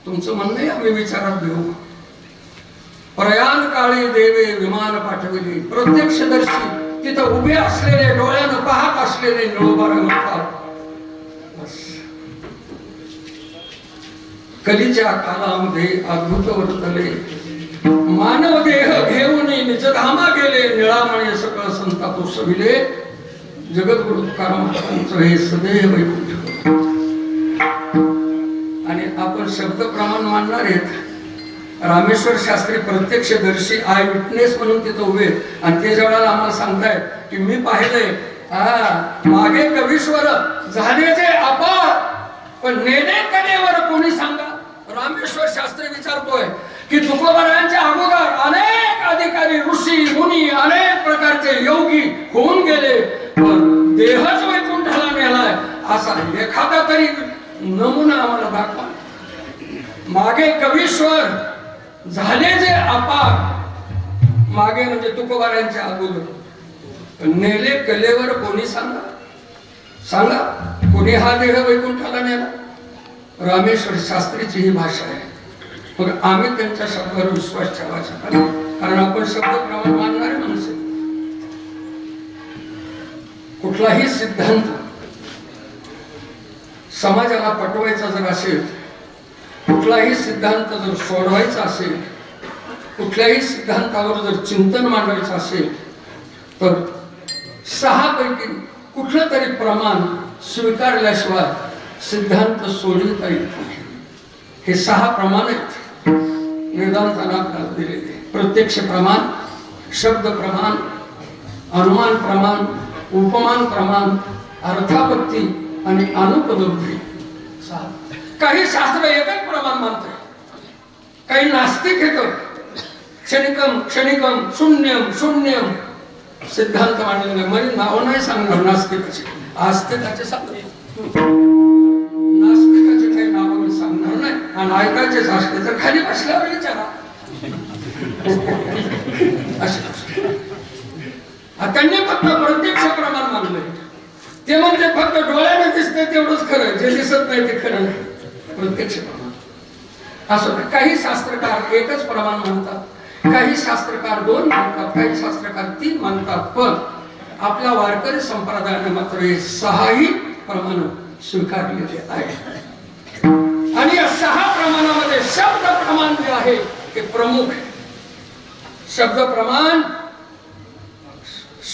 तुमचं म्हणणं आम्ही विचारात घेऊ. प्रयाण काळी देवे विमान पाठविले. प्रत्यक्षदर्शी तिथं उभे असलेले, डोळ्यानं पाहत असलेले निळोबारा म्हणतात. कलीच्या काळामध्ये अद्भुत वर्तले, मानव देह घेऊन निजधामा गेले, निळामणे सकळ संताप सविले. जगद्गुरु तुकाराम महाराजांचं हे सदैव वैकुंठ. आणि आपण शब्द प्रमाण मानणार आहेत. रामेश्वर शास्त्री प्रत्यक्षदर्शी, आय विटनेस म्हणून तिथं उभे आणि ते जेव्हा आम्हाला सांगतायत की मी पाहिलंय मागे कवीश्वर झालेचे अपार, पण नेणे कलेवर कोणी सांगा. रामेश्वर शास्त्री विचारतोय की तुकोबारायांच्या अगोदर अनेक अधिकारी ऋषी मुनी अनेक प्रकारचे योगी होऊन गेले, पण देहच वैकुंठाला नेलाय असा एखादा तरी नमुना आम्हाला दाखवा. मागे कवीश्वर झाले जे अपार, मागे म्हणजे तुकोबारांच्या अगोदर नेले कलेवर कोणी सांगा, सांगा कोणी हा देह वैकुंठाला नेला? रामेश्वर शास्त्रीची ही भाषा आहे. मग आम्ही त्यांच्या शब्दावर विश्वास ठेवायचा, कारण आपण शब्द प्रमाण मानणारे माणसे. कुठलाही सिद्धांत समाजाला पटवायचा जर असेल, कुठलाही सिद्धांत जर सोडवायचा असेल, कुठल्याही सिद्धांतावर जर चिंतन मांडायचं असेल, तर 6 पैकी कुठलं तरी प्रमाण स्वीकारल्याशिवाय सिद्धांत सोडता येत नाही. हे 6 प्रमाण आहेत वेदांताने आपल्याला दिलेले. प्रत्यक्ष प्रमाण, शब्द प्रमाण, अनुमान प्रमाण, उपमान प्रमाण, अर्थापत्ती आणि अनुपलब्धी. काही शास्त्र एकच प्रमाण मानते, काही नास्तिक येतं क्षणिकम क्षणिकम शून्यम शून्यम सिद्धांत मांडलेले. म्हणजे नाव नाही सांगणार नास्तिकाचे, आस्तिकाचे सांगणार. नास्तिकाचे काही नाव मी सांगणार नाही, आणि ऐकायचेच असते तर खाली बसल्यावर विचारा. त्यांनी फक्त प्रत्यक्ष प्रमाण मानले. ते म्हणजे फक्त डोळ्याने दिसते तेवढंच खरं, जे दिसत नाही ते खरं नाही. प्रत्यक्ष प्रमाण असं नाही. काही शास्त्रकार एकच प्रमाण मानतात, काही शास्त्रकार 2 मानतात, काही शास्त्रकार 3 मानतात. पण आपल्या वारकरी संप्रदायाने मात्र हे 6ही प्रमाण स्वीकारलेले आहे. आणि या 6 प्रमाणामध्ये शब्द प्रमाण जे आहे ते प्रमुख आहे. शब्द प्रमाण,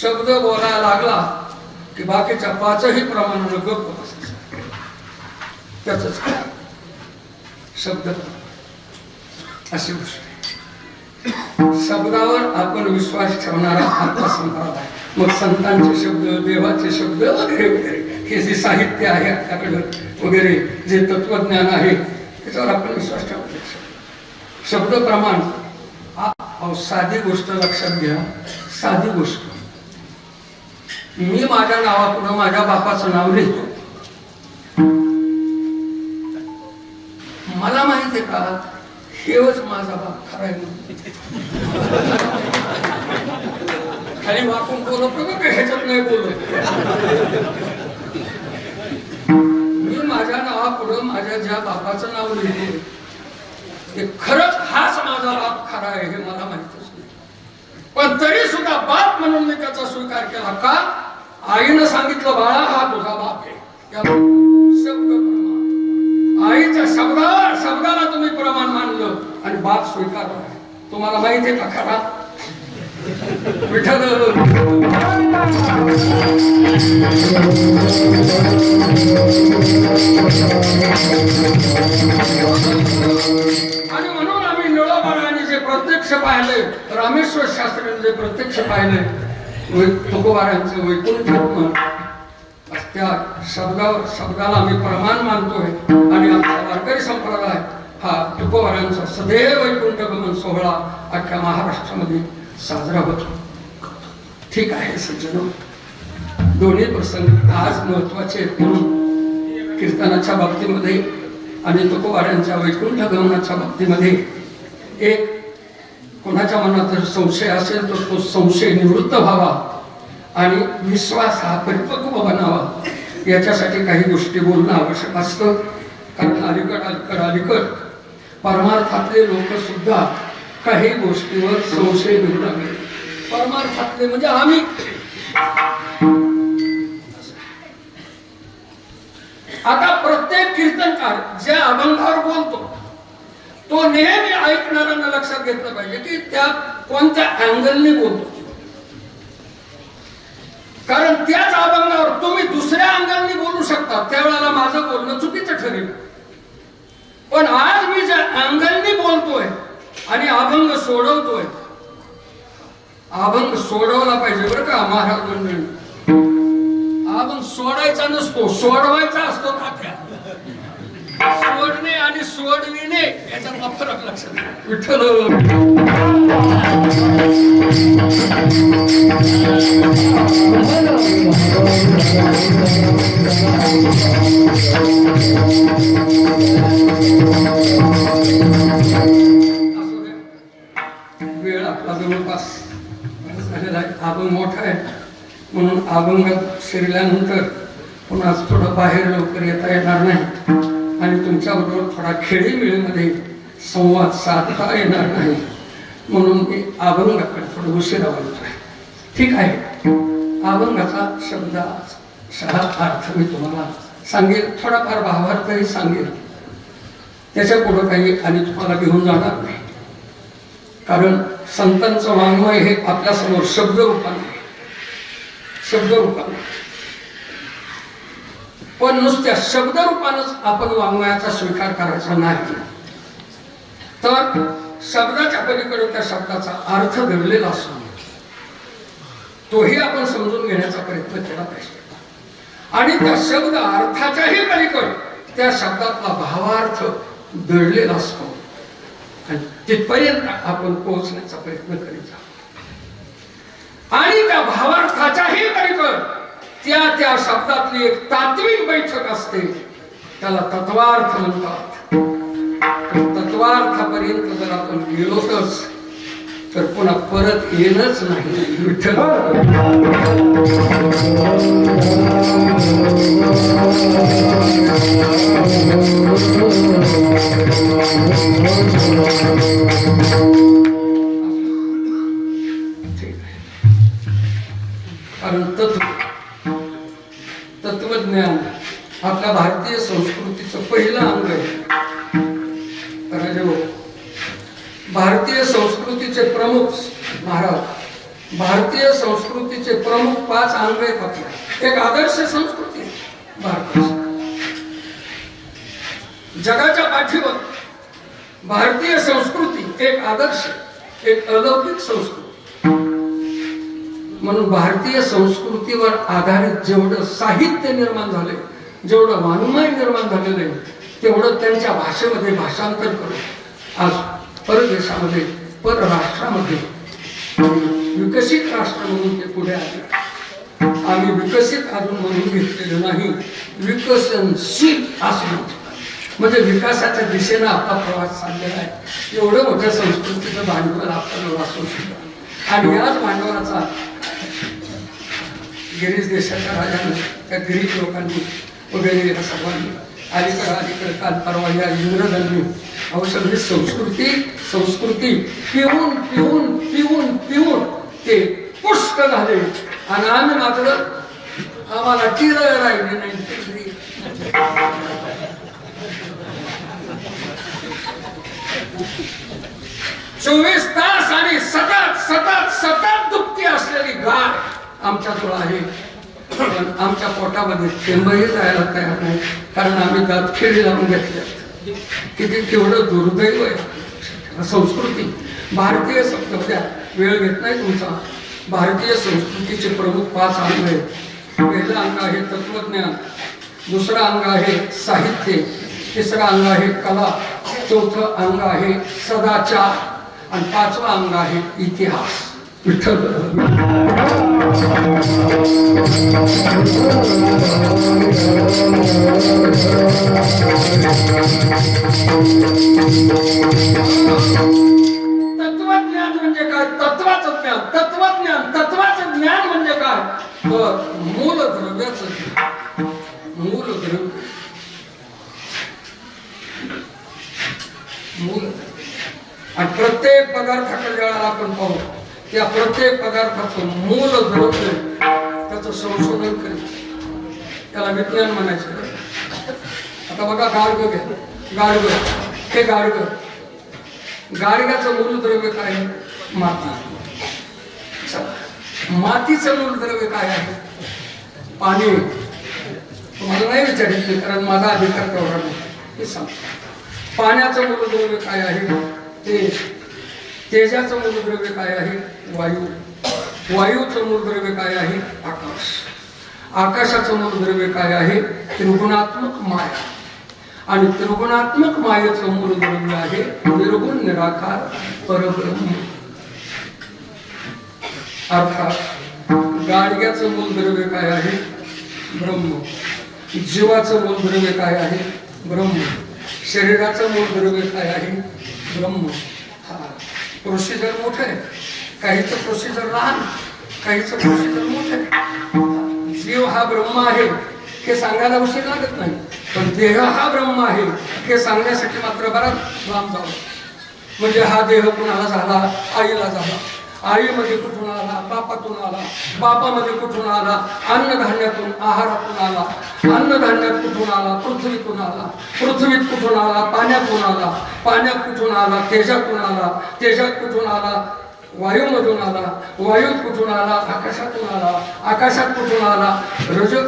शब्द बोलायला लागला की बाकीच्या 5ही प्रमाणानं गप्प बसायचं. त्याच शब्द अशी गोष्ट. शब्दावर आपण विश्वास ठेवणारा आमचा संप्रदाय. मग संतांचे शब्द, देवाचे शब्द वगैरे वगैरे हे जे साहित्य आहे आपल्याकडं वगैरे, जे तत्वज्ञान आहे त्याच्यावर आपण विश्वास ठेवतो. शब्द प्रमाण साधी गोष्ट लक्षात घ्या. साधी गोष्ट, मी माझ्या नावापुढे माझ्या बापाचं नाव लिहितो. मला माहिती आहे का हेच माझा बाप खरा आहे. खाली वाकून बोलतो का ह्याच्यात नाही बोलत. मी माझ्या नावापुढं माझ्या ज्या बापाचं नाव लिहितो ते खरंच हाच माझा बाप खरा आहे हे मला माहितच नाही. पण तरी सुद्धा बाप म्हणून मी त्याचा स्वीकार केला. का? आईनं सांगितलं बाळा हा तुझा बाप आहे. शब्द प्रमाण. आईच्या शब्दाला तुम्ही प्रमाण मानलं आणि बाप स्वीकारला. तुम्हाला माहिती आहे का खरा? विठ्ठल आणि म्हणून आम्ही निळोबाराने जे प्रत्यक्ष पाहिले, रामेश्वर शास्त्रीने जे प्रत्यक्ष पाहिले, तुकोबारांचं वैकुंठ, त्या शब्दाला आम्ही प्रमाण मानतोय. आणि आमचा वारकरी संप्रदाय हा तुकोबारांचा सदैव वैकुंठ गमन सोहळा अख्ख्या महाराष्ट्रामध्ये साजरा होतो. ठीक आहे सज्जनो, दोन्ही प्रसंग आज महत्वाचे आहेत. म्हणून कीर्तनाच्या बाबतीमध्ये आणि तुकोबारांच्या वैकुंठ गमनाच्या बाबतीमध्ये एक कोणाच्या मनात जर संशय असेल तर तो संशय निवृत्त व्हावा आणि विश्वास हा परिपक्व बनावा, याच्यासाठी काही गोष्टी बोलणं आवश्यक असतं. कारण अलीकड परमार्थातले लोक सुद्धा काही गोष्टीवर संशय घेऊ लागले. परमार्थातले म्हणजे आम्ही. आता प्रत्येक कीर्तनकार ज्या अभंगावर बोलतो तो नेहमी ऐकणाऱ्यांना लक्षात घेतलं पाहिजे की त्या कोणत्या अँगलने बोलतो. कारण त्याच अभंगावर तुम्ही दुसऱ्या अँगलने बोलू शकता, त्यावेळेला माझं बोलणं चुकीचं ठरेल. पण आज मी ज्या अँगलने बोलतोय आणि अभंग सोडवतोय, अभंग सोडवला पाहिजे बरं का महाराज मंडळी. अभंग सोडायचा नसतो, सोडवायचा असतो. तात्या सोडणे आणि सोडविणे याच्यातला फरक लक्षात. विठ्ठल वेळ आपला जवळपास झालेला आहे. अभंग मोठा आहे म्हणून अभंगात शिरल्यानंतर पुन्हा थोडं बाहेर लवकर येता येणार नाही आणि तुमच्याबरोबर थोडा खेळीमेळीमध्ये संवाद साधता येणार नाही म्हणून मी अभंगाकडे थोडं उशिरा बोलतोय. ठीक आहे. अभंगाचा शब्दाचा अर्थ मी तुम्हाला सांगेल, थोडाफार भावार्थही सांगेल. त्याच्या पुढं काही आणि तुम्हाला घेऊन जाणार नाही, कारण संतांचं वाङ्मय हे आपल्यासमोर शब्दरूपाने पण नुसत्या शब्दरूपानंच आपण वाङ्मयाचा स्वीकार करायचा नाही, तर शब्दाच्या पलीकडे त्या शब्दाचा अर्थ दडलेला असतो तोही आपण समजून घेण्याचा प्रयत्न केला पाहिजे. आणि त्या शब्द अर्थाच्याही पलीकडे त्या शब्दातला भावार्थ दडलेला असतो आणि तिथपर्यंत आपण पोहोचण्याचा प्रयत्न करीत आहोत. आणि त्या भावार्थाच्याही पलीकडे त्या शब्दातली एक तात्विक बैठक असते, त्याला तत्वार्थ म्हणतात. तत्वार्थापर्यंत जर आपण गेलोच तर पुन्हा परत येणंच नाही. विठ्ठल कारण तत्वज्ञान आपल्या भारतीय संस्कृतीचं पहिलं अंग आहे. भारतीय संस्कृतीचे प्रमुख महाराज, भारतीय संस्कृतीचे प्रमुख 5 अंग आहेत आपल्या. एक आदर्श संस्कृती भारताची, जगाच्या पाठीवर भारतीय संस्कृती एक आदर्श, एक अलौकिक संस्कृती. म्हणून भारतीय संस्कृतीवर आधारित जेवढं साहित्य निर्माण झाले, जेवढं वाङ्मय निर्माण झालेलं आहे, तेवढं त्यांच्या भाषेमध्ये भाषांतर करून आज परदेशामध्ये, परराष्ट्रामध्ये विकसित राष्ट्र म्हणून ते पुढे आले. आम्ही विकसित अजून म्हणून घेतलेलं नाही, विकसनशील असं म्हणजे विकासाच्या दिशेनं आपला प्रवास चाललेला आहे. एवढं मोठ्या संस्कृतीचं भांडवल आपल्याला वाचवू शकतो. आणि याच भांडवलाचा गिरीश देशाच्या राजाने, त्या गरीब लोकांनी वगैरे या सर्वांनी अलीकडे काल परवा या इंग्रजांनी सगळी संस्कृती पिऊन पिऊन पिऊन पिऊन ते पुष्ट झाले आणि आम्ही मात्र आम्हाला टिर राहिली नाही. 24 तास आणि सतत दुभती असलेली गाय आमच्याजवळ आहे, पण आमच्या पोटामध्ये थेंबही जायला तयार नाही, कारण आम्ही दात खेळी लावून घेतल्या. किती केवढं दुर्दैव आहे. संस्कृती भारतीय द्या, वेळ घेत नाही तुमचा. भारतीय संस्कृतीचे प्रमुख 5 अंग आहेत. पहिलं अंग आहे तत्वज्ञान, दुसरं अंग आहे साहित्य, तिसरं अंग आहे कला, चौथं अंग आहे सदाचार आणि 5वं अंग आहे इतिहास. विठ्ठल तत्वज्ञान म्हणजे काय? तत्वाचं ज्ञान. तत्वाचं ज्ञान म्हणजे काय? तर मूलद्रव्याचं ज्ञान. मूलद्रव्य आणि प्रत्येक पदार्थाकडे ज्यावेळेला आपण पाहू, त्या प्रत्येक पदार्थाचं मूल द्रव्य त्याचं संशोधन करीत, त्याला विज्ञान म्हणायचं. आता बघा गाडगं घ्या, हे गाडग्याचं मूलद्रव्य काय आहे? माती. मातीचं मूलद्रव्य काय आहे? पाणी. तुम्हाला नाही विचारितले, कारण माझा अधिकार तेवढा नाही, हे सांगतो. पाण्याचं मूलद्रव्य काय आहे? ते. तेजाचं मूलद्रव्य काय आहे? वायू. वायूचं मूलद्रव्य काय आहे? आकाश. आकाशाचं मूलद्रव्य काय आहे? त्रिगुणात्मक माया. आणि त्रिगुणात्मक मायेचं मूलद्रव्य आहे निर्गुण निराकार परब्रह्म. अर्थात गाडग्याचं मूलद्रव्य काय आहे? ब्रह्म. जीवाचं मूलद्रव्य काय आहे? ब्रह्म. शरीराचं मूलद्रव्य काय आहे? ब्रह्म. हा प्रोसिजर मोठं आहे. काहीचं प्रोसिजर लहान, काहीचं प्रोसिजर मोठं आहे. जीव हा ब्रह्म आहे हे सांगायला उशीर लागत नाही, पण देह हा ब्रह्म आहे हे सांगण्यासाठी मात्र बराच लांब जावं. म्हणजे हा देह कुणाला झाला? आईला झाला. आईमध्ये कुठून आला? बापातून आला. बापामध्ये कुठून आला? अन्नधान्यातून, आहारातून आला. अन्नधान्यात कुठून आला? पृथ्वीतून आला. पृथ्वीत कुठून आला? पाण्यातून आला. पाण्यात कुठून आला? तेजातून आला. तेजात कुठून आला? वायूमधून आला. वायूत कुठून आला? आकाशातून आला. आकाशात कुठून आला?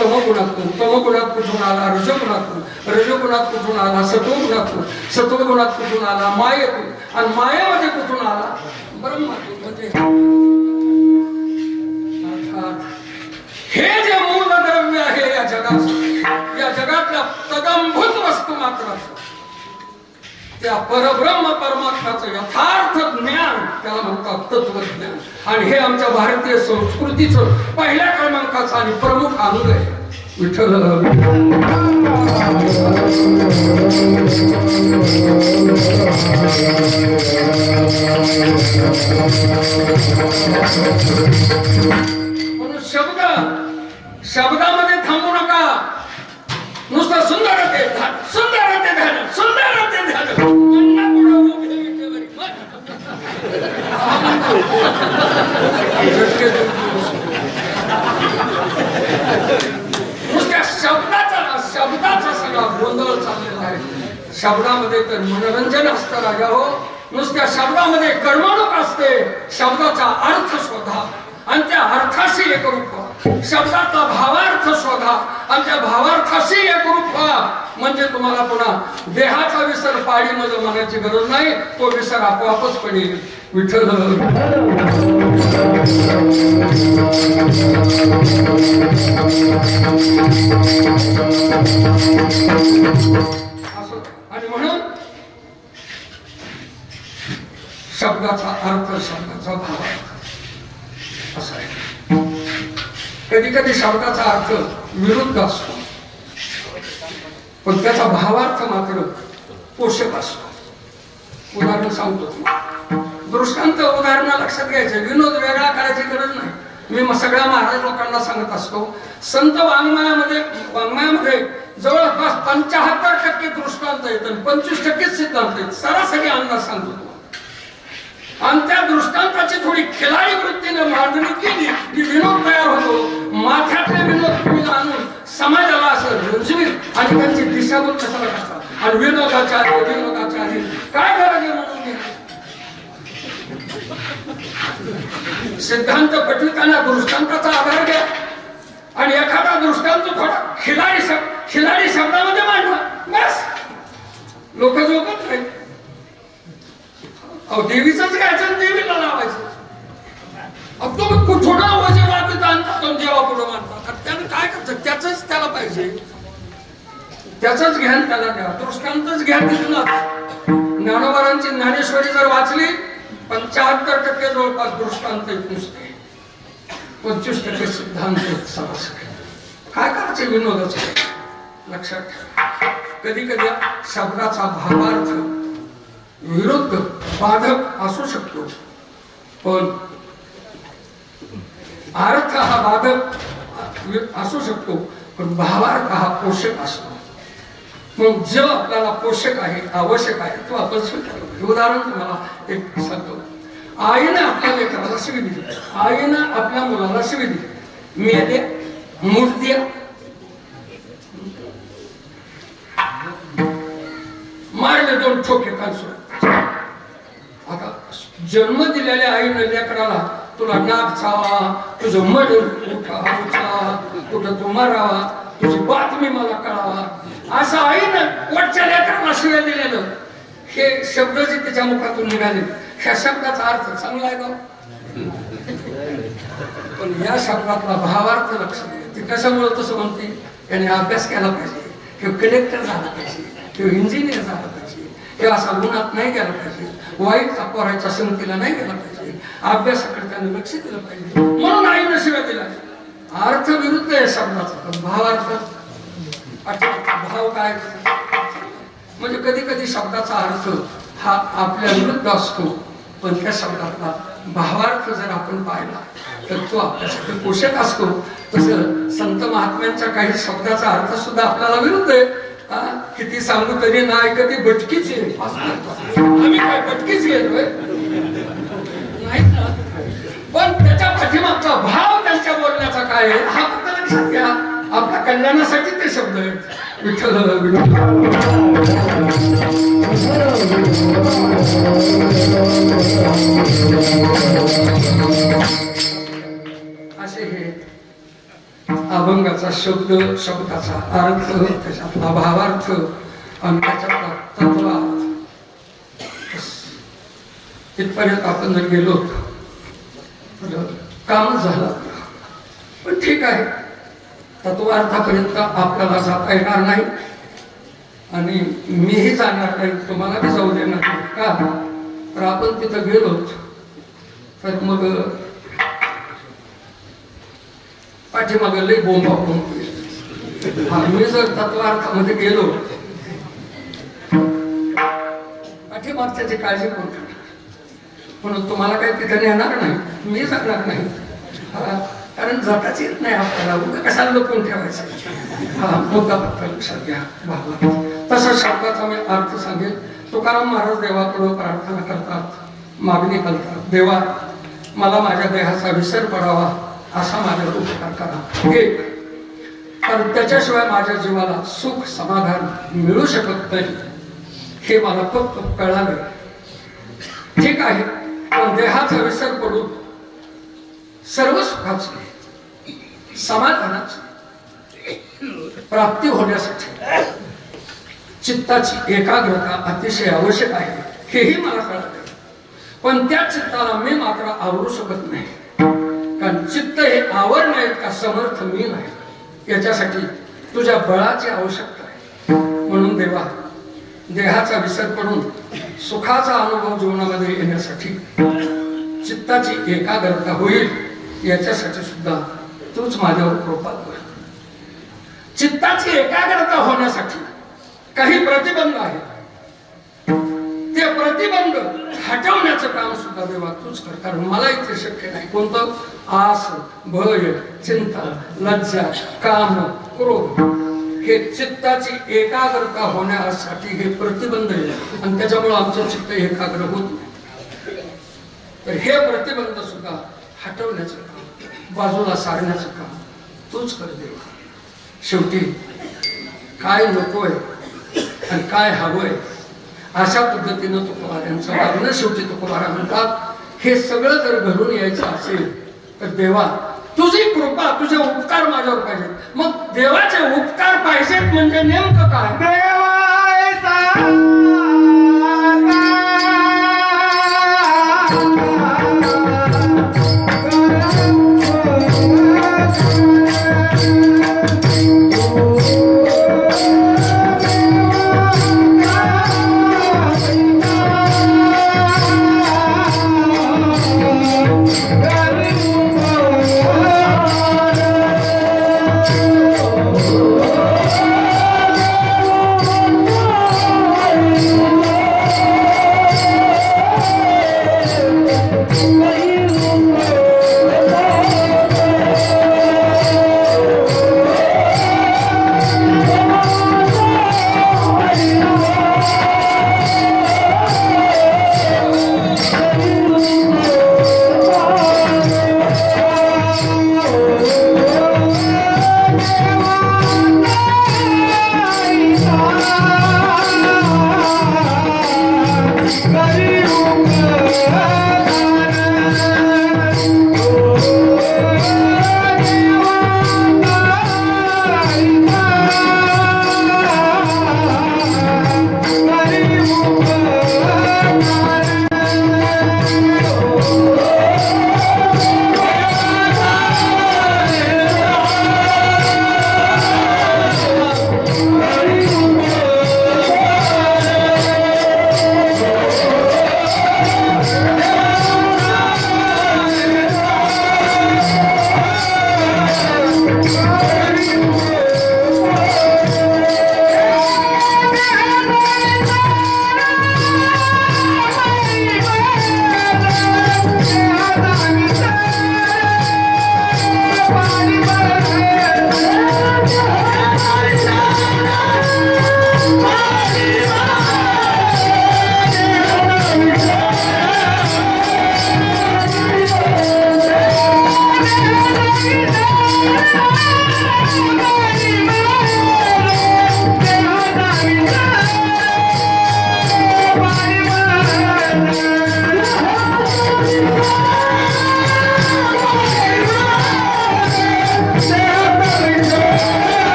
तमगुणातून. तमगुणात कुठून आला? रजगुणातून. रजगुणात कुठून आला? सत्वगुणातून. सत्वगुणात कुठून आला? मायेतून. आणि मायेमध्ये कुठून आला? ब्रह्मातून. म्हणजे अर्थात हे जे मूल द्रव्य आहे या जगाचं, या जगातल्या तदंभूत वस्तू मात्र त्या परब्रह्म परमात्म्याचं यथार्थ ज्ञान त्याला म्हणतात तत्वज्ञान. आणि हे आमच्या भारतीय संस्कृतीचं पहिल्या क्रमांकाचं आणि प्रमुख अंग आहे. विठ्ठल म्हणून शब्दामध्ये थांबू नका. नुसतं सुंदरते ध्यान, सुंदरते ध्यान, सुंदरते ध्यान. नुसत्या शब्दाचा सगळा गोंधळ चाललेला आहे. शब्दामध्ये तर मनोरंजन असतं राजा हो. नुसत्या शब्दामध्ये करमणूक असते. शब्दाचा अर्थ शोधा आणि त्या अर्थाशी एकरूप व्हा. शब्दाचा भावार्थ शोधा आणि त्या भावार्थाशी एकरूप व्हा. म्हणजे तुम्हाला पुन्हा देहाचा विसर पाळीमध्ये म्हणायची गरज नाही. तो विसर आपोआपच पडेल. विठ्ठल आणि म्हणून शब्दाचा अर्थ, शब्दाचा भावार्थ असा आहे. कधी कधी शब्दाचा अर्थ विरुद्ध असतो, पण त्याचा भावार्थ मात्र पोषक असतो. उदाहरण सांगतो. दृष्टांत उदाहरण लक्षात घ्यायचे. विनोद वेगळा करायची गरज नाही. मी सगळ्या महाराज लोकांना सांगत असतो, संत वाङ्मयामध्ये जवळपास 75% दृष्टांत येतात, 25% सिद्धांत आहेत. सरासरी अंदाज सांगतो. आणि त्या दृष्टांताची थोडी खिलाडी वृत्तीने मांडणी केली की विनोद तयार होतो. माथ्यातले विनोद तुम्ही आणून समाजाला असं रुजवीत आणि त्यांची दिशाभूल कशाला करतात. आणि विनोदाचार्य काय गरज म्हणून सिद्धांत पटविताना दृष्टांताचा आधार घ्या आणि एखादा दृष्टांत थोडा खिलाडी शब्दामध्ये मांडला, बस लोक झोपत नाही. अहो देवीचंच घ्यायचं, देवीला लावायचं. अब तुम्ही कुठून वजे वाजत आणतात जेव्हा पुढे मानतात, त्यानं काय करतात? त्याच त्याला पाहिजे, त्याचंच ज्ञान त्याला द्या. दृष्टांतच घ्या तिथूनच. ज्ञानोबारांची ज्ञानेश्वरी जर वाचली, 75% जवळपास दृष्टांत नुसते, 25% सिद्धांत सरासरी. काय करायचे विनोदाचं? लक्षात ठेवा. कधी कधी शब्दाचा भावार्थ विरुद्ध बाधक असू शकतो, पण अर्थ हा बाधक असू शकतो, पण भावार्थ हा पोषक असतो. मग जो आपल्याला पोषक आहे, आवश्यक आहे, तो आपण स्वीकारतो. उदाहरण तुम्हाला एक सांगतो. आईनं आपल्या लेकराला शिवी दिली, आईनं आपल्या मुलाला शिवी दिली, मेल्या मूर्त्या मारले 2 ठोके कालसुर. आता जन्म दिलेल्या आईनं लेकराला तुला नाक चावा, तुझं मड उठा, कुठं तू मारावा, तुझी बातमी मला कळावा, असं आईनं वरच्या लेकराला शिव्या दिलेलं. हे शब्द जे त्याच्या मुखातून निघाले, ह्या शब्दाचा अर्थ चांगला आहे का? पण या शब्दातला भावार्थ लक्षात घ्या. ते कशामुळे तसं म्हणते? याने अभ्यास केला पाहिजे, किंवा कलेक्टर झाला पाहिजे, किंवा इंजिनियर झाला पाहिजे, किंवा असा गुणात नाही गेला पाहिजे, वाईट अपरायच्या संगतीला नाही गेला पाहिजे, अभ्यासाकडे त्याने लक्ष दिलं पाहिजे, म्हणून आईनं शिव्या दिला. अर्थ विरुद्ध आहे शब्दाचा, पण भावार्थ भाव काय? म्हणजे कधी कधी शब्दाचा अर्थ हा आपल्या विरुद्ध असतो, पण त्या शब्दातला भावार्थ जर आपण पाहिला तर तो आपल्यासाठी पोषक असतो. तसं संत महात्म्यांच्या काही शब्दाचा अर्थ सुद्धा आपल्याला विरुद्ध आहे. किती सांगू तरी नाही, कधी भटकीच येईल. आम्ही काय भटकीच येतोय नाही, पण त्याच्या पाठीमागचा भाव त्यांच्या बोलण्याचा काय आहे हा फक्त लक्षात घ्या. आपल्या कल्याणासाठी ते शब्द आहेत. विठ्ठल असे हे अभंगाचा शब्द, शब्दाचा अर्थ, त्याच्यातला भावार्थ आणि त्याच्यातला तत्वार्थ, इथपर्यंत आपण जर गेलो तर कामच झालं. पण ठीक आहे, तत्वार्थापर्यंत आपल्याला जाता येणार नाही आणि मीही जाणार नाही, तुम्हाला बी जाऊ देणार नाही. का तर आपण तिथं गेलो तर मग पाठीमागे लई बोंबा बोंब. मी जर तत्वार्थामध्ये गेलो पाठीमागच्याची काळजी कोण करणार? म्हणून तुम्हाला काही तिथे नेणार नाही, मी जाणार नाही. कारण जाताच येत नाही आपल्याला, उगा कशाला लपून ठेवायचं. हा मुद्दा फक्त लक्षात घ्या. तसा शब्दाचा मी अर्थ सांगेल. तुकाराम महाराज देवापुढे प्रार्थना करतात, मागणी करतात, देवा मला माझ्या देहाचा विसर पडावा असा माझ्यावर उपकार करा. एक कारण त्याच्याशिवाय माझ्या जीवाला सुख समाधान मिळू शकत नाही हे मला फक्त कळालं. ठीक आहे, पण देहाचा विसर पडून सर्व सुखाची समाधानाची प्राप्ती होण्यासाठी चित्ताची एकाग्रता अतिशय आवश्यक आहे हेही मला कळालं. पण त्या चित्ताला मी मात्र आवरू शकत नाही, कारण चित्त हे आवरण्यात का समर्थ मी नाही. याच्यासाठी तुझ्या बळाची आवश्यकता आहे. म्हणून देवा देहाचा विसर पडून सुखाचा अनुभव जीवनामध्ये येण्यासाठी चित्ताची एकाग्रता होईल याच्यासाठी सुद्धा तूच माझ्यावर कृपा कर. चित्ताची एकाग्रता होण्यासाठी काही प्रतिबंध आहेत, ते प्रतिबंध हटवण्याचं काम सुद्धा देवा तूच कर. कारण मला इथे शक्य नाही. कोणतं? आस, भय, चिंता, लज्जा, काम, क्रोध हे चित्ताची एकाग्रता होण्यासाठी हे प्रतिबंध आहे आणि त्याच्यामुळे आमचं चित्त एकाग्र होत नाही. तर हे प्रतिबंध सुद्धा हटवण्याचं काम, बाजूला सारण्याचं काम तूच कर देवा. शेवटी काय नकोय आणि काय हवंय अशा पद्धतीनं तुकोबारांचं वागणं. शेवटी तुकोबारा म्हणतात हे सगळं जर घडून यायचं असेल तर देवा तुझी कृपा, तुझे उपकार माझ्यावर पाहिजेत. मग देवाचे उपकार पाहिजेत म्हणजे नेमकं काय?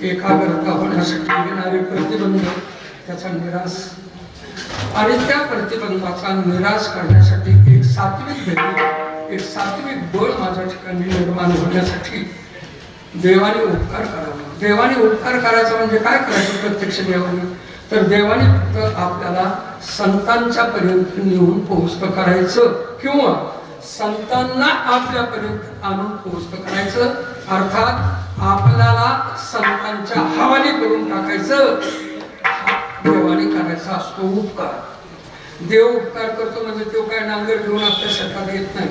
एकाग्रता होण्यासाठी येणारे प्रतिबंध त्याचा निराश, आणि त्या प्रतिबंधाचा निराश करण्यासाठी एक सात्विक भेटी, एक सात्विक बळ माझ्या ठिकाणी निर्माण होण्यासाठी देवाने उपकार करावा. देवाने उपकार करायचा म्हणजे काय करायचं प्रत्यक्ष देवाने? तर देवाने फक्त आपल्याला संतांच्या पर्यंत नेऊन पोहोचतं करायचं, किंवा संतांना आपल्यापर्यंत आणून पोहोचतं करायचं. अर्थात आपल्याला संतांच्या हवाली करून टाकायचं. देवाने करायचा असतो उपकार. देव उपकार करतो म्हणजे तो काय नांगर घेऊन आपल्या शेतात येत नाही.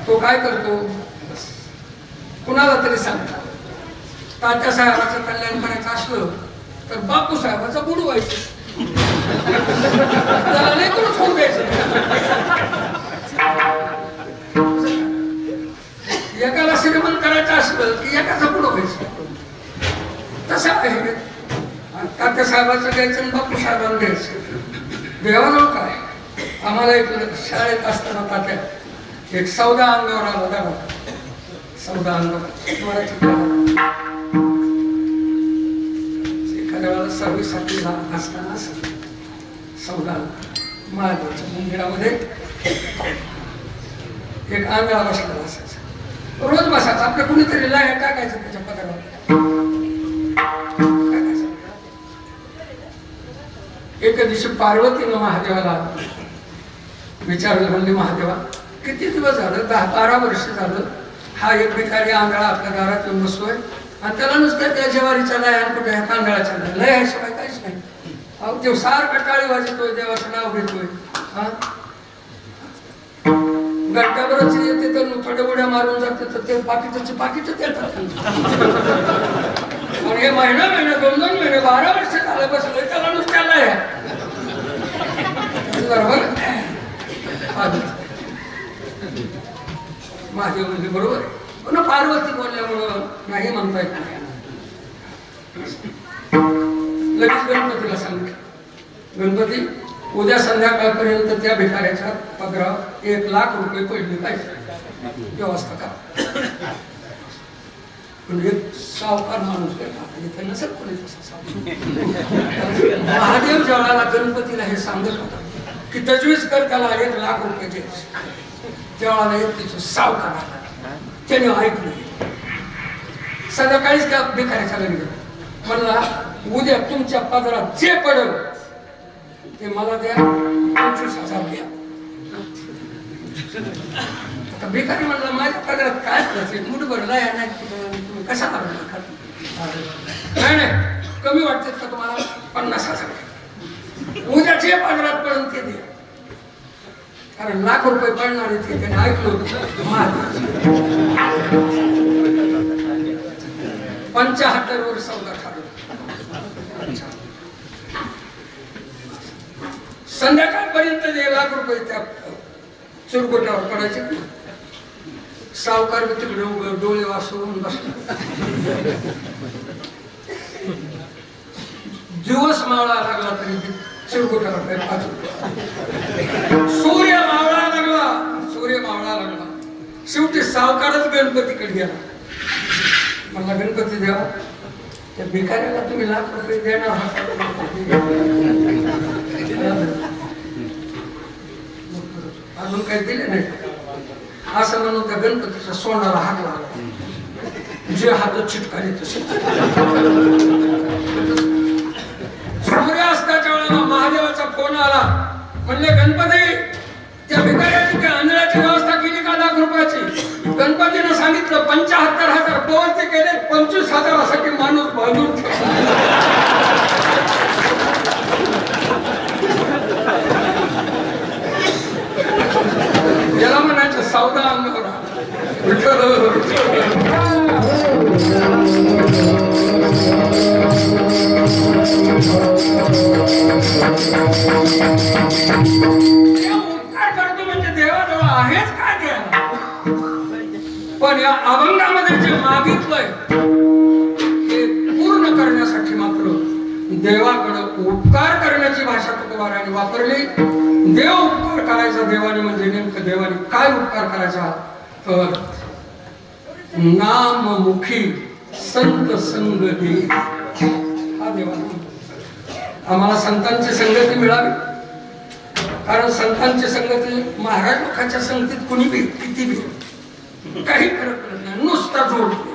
तो काय करतो? कुणाला तरी सांगतात तात्या साहेबाचं कल्याण करायचं असलं तर बापू साहेबाचा बुडू व्हायचं, त्याला नाही कोण सोडून द्यायचं. एकाला श्रीमंत करायचं असलं की एकाचा बुडू व्हायचं. तसं आहे. तात्या साहेबाचं घ्यायचं आणि बापू साहेबांना घ्यायचं. देवाजवळ काय? आम्हाला एक शाळेत असताना तात्या एक सौदा अंगावर आला दादा, सौदा अंगावर मराठी एखाद्या वेळेला सर्वीसाठी असताना सौदा महादेवाच्या मंदिरामध्ये एक आंधळा बसलेला असायचा. रोज बसायचा. आपल्या कुणीतरी लाया टाकायचं त्याच्या पदरावर. एका दिवशी पार्वतीनं महादेवाला विचारलं, म्हणजे महादेवा किती दिवस झालं, 10-12 वर्ष झालं हा एक भिकारी आंधळा आपल्या दारात येऊन बसतोय आणि त्याला नुसतं त्या जेवारीच्या लयान कुठे ह्या तांदळाच्या लयाशिवाय काहीच नाही. अहो ते सारखं टाळी वाजतोय, देवाचं नाव घेतोय. हा घंटाभरच येते तर थोड्या उड्या मारून जाते तर ते पाकिटच येतात. आणि हे महिना 2-2 महिने 12 वर्ष झालं बसलोय त्याला नुसत्या लया. बरोबर महादेव म्हणजे बरोबर आहे. पण पार्वती बोलल्यामुळं नाही म्हणता येत नाही. लगेच गणपतीला सांगितलं, गणपती उद्या संध्याकाळपर्यंत त्या भिकाऱ्याच्या पदरावर 1,00,000 रुपये पडले पाहिजे, व्यवस्था करा. पण एक सावकार माणूस इथे नसेल कोणी तसा. महादेव जेव्हा गणपतीला हे सांगत होता की तजवीज कर त्याला 1,00,000 रुपये द्यायचे, तेव्हा एक तिचं सावकार आला. त्याने ऐकलं. संध्याकाळीच त्या भिकाऱ्याच्या लग्न म्हणला, उद्या तुमच्या पदरात जे पडेल ते मला द्या, 25,000 द्या. आता भिकारी म्हणला, माझ्या पदरात काय करायचं, मुठभर लाया नाही, तुम्ही कशा करणार? नाही कमी वाटतात का तुम्हाला? 50,000 उद्या जे पदरात पडेल ते द्या. कारण 1,00,000 रुपये पडणार आहे त्याने ऐकलं. 75 वर सौदा ठरला. संध्याकाळपर्यंत 1,00,000 रुपये त्या चुरगोट्यावर पडायचे. सावकार तिकडे डोळे वाचवून बसला. दिवस मावळा लागला तरी चिरगोट्यावर काही पाच. सूर्य मावळा लागला. शेवटी सावकारच गणपतीकडे गेला. मला गणपती द्यावा, त्या भिकाऱ्याला तुम्ही 1,00,000 रुपये देणार अजून काही दिले नाही असं म्हणून त्या गणपतीच्या सोनाला हात लागला. जे हात चिटकाले तसे. सूर्यास्ताच्या वेळेला महादेवाचा फोन आला. म्हणले, गणपती त्या भिकाऱ्याची त्या आंधळ्याची व्यवस्था केली का 1,00,000 रुपयाची? गणपतीने सांगितलं 75,000 पोहोचते केले, 25,000 साठी माणूस बांधून याला म्हणायचं सौदा अंगावर. उपकार करतो म्हणजे देवाजवळ आहेच काय द्यायला. पण या अभंगामध्ये जे मागितलंय हे पूर्ण करण्यासाठी मात्र देवाकडे उपकार करण्याची भाषा तुकोबाराने वापरली. देव उपकार करायचा देवाने म्हणजे नेमकं देवाने काय उपकार करायचा? तर नाममुखी संत संग दे. हा देवा आम्हाला संतांची संगती मिळावी, कारण संतांची संगती महाराज लोकांच्या संगतीत कुणी बी किती बी काही फरक पडत नाही, नुसता जोडतो.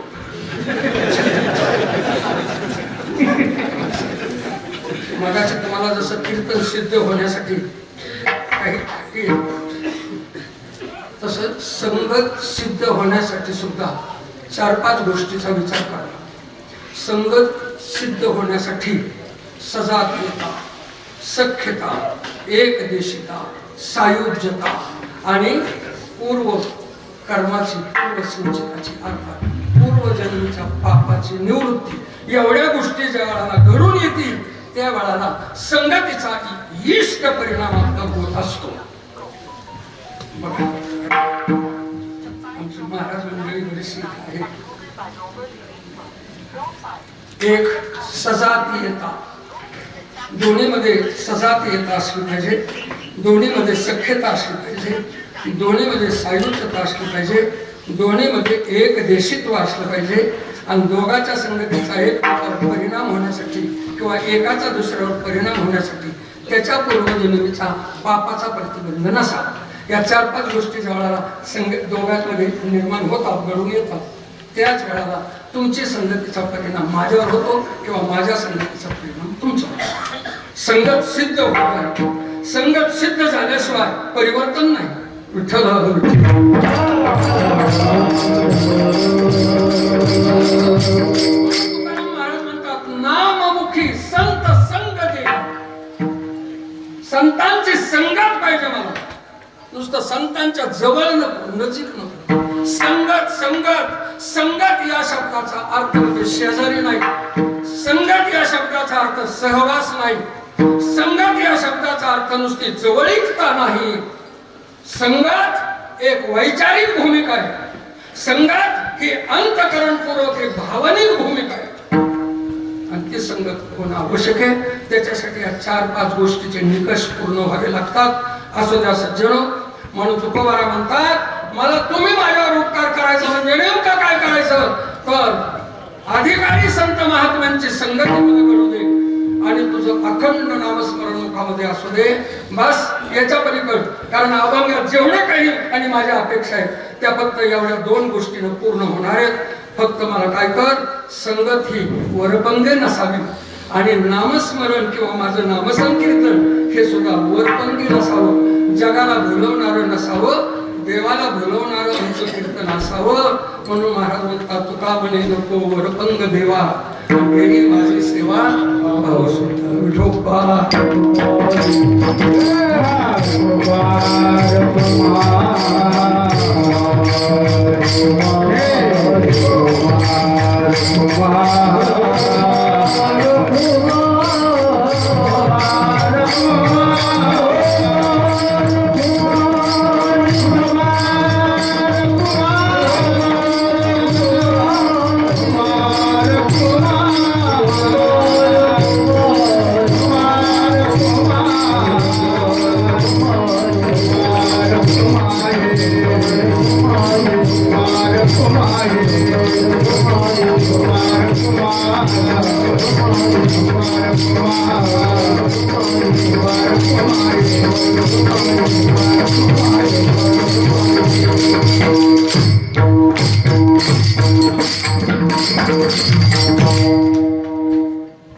मगाशी तुम्हाला जसं कीर्तन सिद्ध होण्यासाठी काही तसं संगत सिद्ध होण्यासाठी सुद्धा 4-5 गोष्टीचा विचार करा. संगत सिद्ध होण्यासाठी सजातीयता, सख्यता, एकदेशिता, सायुज्यता आणि पूर्व कर्माची पूर्वसंचिताची अर्थात पूर्वजन्मीच्या पापाची निवृत्ती, एवढ्या गोष्टी ज्या वेळाला घडून येतील त्या वेळाला संगतीचा इष्ट परिणाम आपला होत असतो. आमची महाराज मंडळी बरीचशी आहे. एक सजातीयता, दोन्हीमध्ये सजातीयता असली पाहिजे, दोन्हीमध्ये सख्यता असली पाहिजे, दोन्हीमध्ये सायुज्यता असली पाहिजे, दोन्हीमध्ये एकदेशित्व असलं पाहिजे. आणि दोघांच्या संगतीचा एक परिणाम होण्यासाठी किंवा एकाचा दुसऱ्यावर परिणाम होण्यासाठी त्याच्या पूर्वजन्मीचा पापाचा प्रतिबंध नसावा. या 4-5 गोष्टी ज्या वेळाला दोघांमध्ये निर्माण होतात, घडून येतात, त्याच वेळाला तुमची संगतीचा परिणाम माझ्यावर होतो किंवा माझ्या संगतीचा परिणाम तुमच्यावर. संगत सिद्ध होत आहे. संगत सिद्ध झाल्याशिवाय परिवर्तन नाही. विठ्ठल महाराज म्हणतात नाममुखी संत संग दे. संतांची संगत पाहिजे मला, नुसतं संतांच्या जवळ नको, नजीक नको. संगत संगत संगत या शब्दाचा अर्थ शेजारी नाही. संगत या शब्दाचा अर्थ सहवास नाही. संगत या शब्दाचा अर्थ नुसती जवळीकता नाही. संगत एक वैचारिक भूमिका आहे. संगत ही अंतःकरणपूर्वक एक भावनिक भूमिका आहे आणि ती संगत होणं आवश्यक आहे. त्याच्यासाठी या 4-5 गोष्टीचे निकष पूर्ण व्हावे लागतात. असो द्या सज्जनो, म्हणून तुकोबारा म्हणतात मला तुम्ही माझ्यावर उपकार करायचा म्हणजे नेमकं काय करायचं तर अधिकारी संत महात्म्यांची संगतीमध्ये घडू दे आणि तुझं अखंड नामस्मरण मुखामध्ये असू दे. बस याच्या पलीकडे, कारण अभंगात जेवढे काही आणि माझ्या अपेक्षा आहेत त्या फक्त एवढ्या 2 गोष्टीनं पूर्ण होणार आहेत. फक्त मला काय कर, संगत ही वरपंगे नसावी आणि नामस्मरण किंवा माझं नामसंकीर्तन हे सुद्धा वरपंगी नसावं, जगाला भुलवणारं नसावं, देवाला भुलवणारं आमचं कीर्तन असावं. म्हणून महाराज म्हणतात तुका म्हणे नको वरपंग देवा, गेली माझी सेवा भाऊ सुद्धा विठोबा.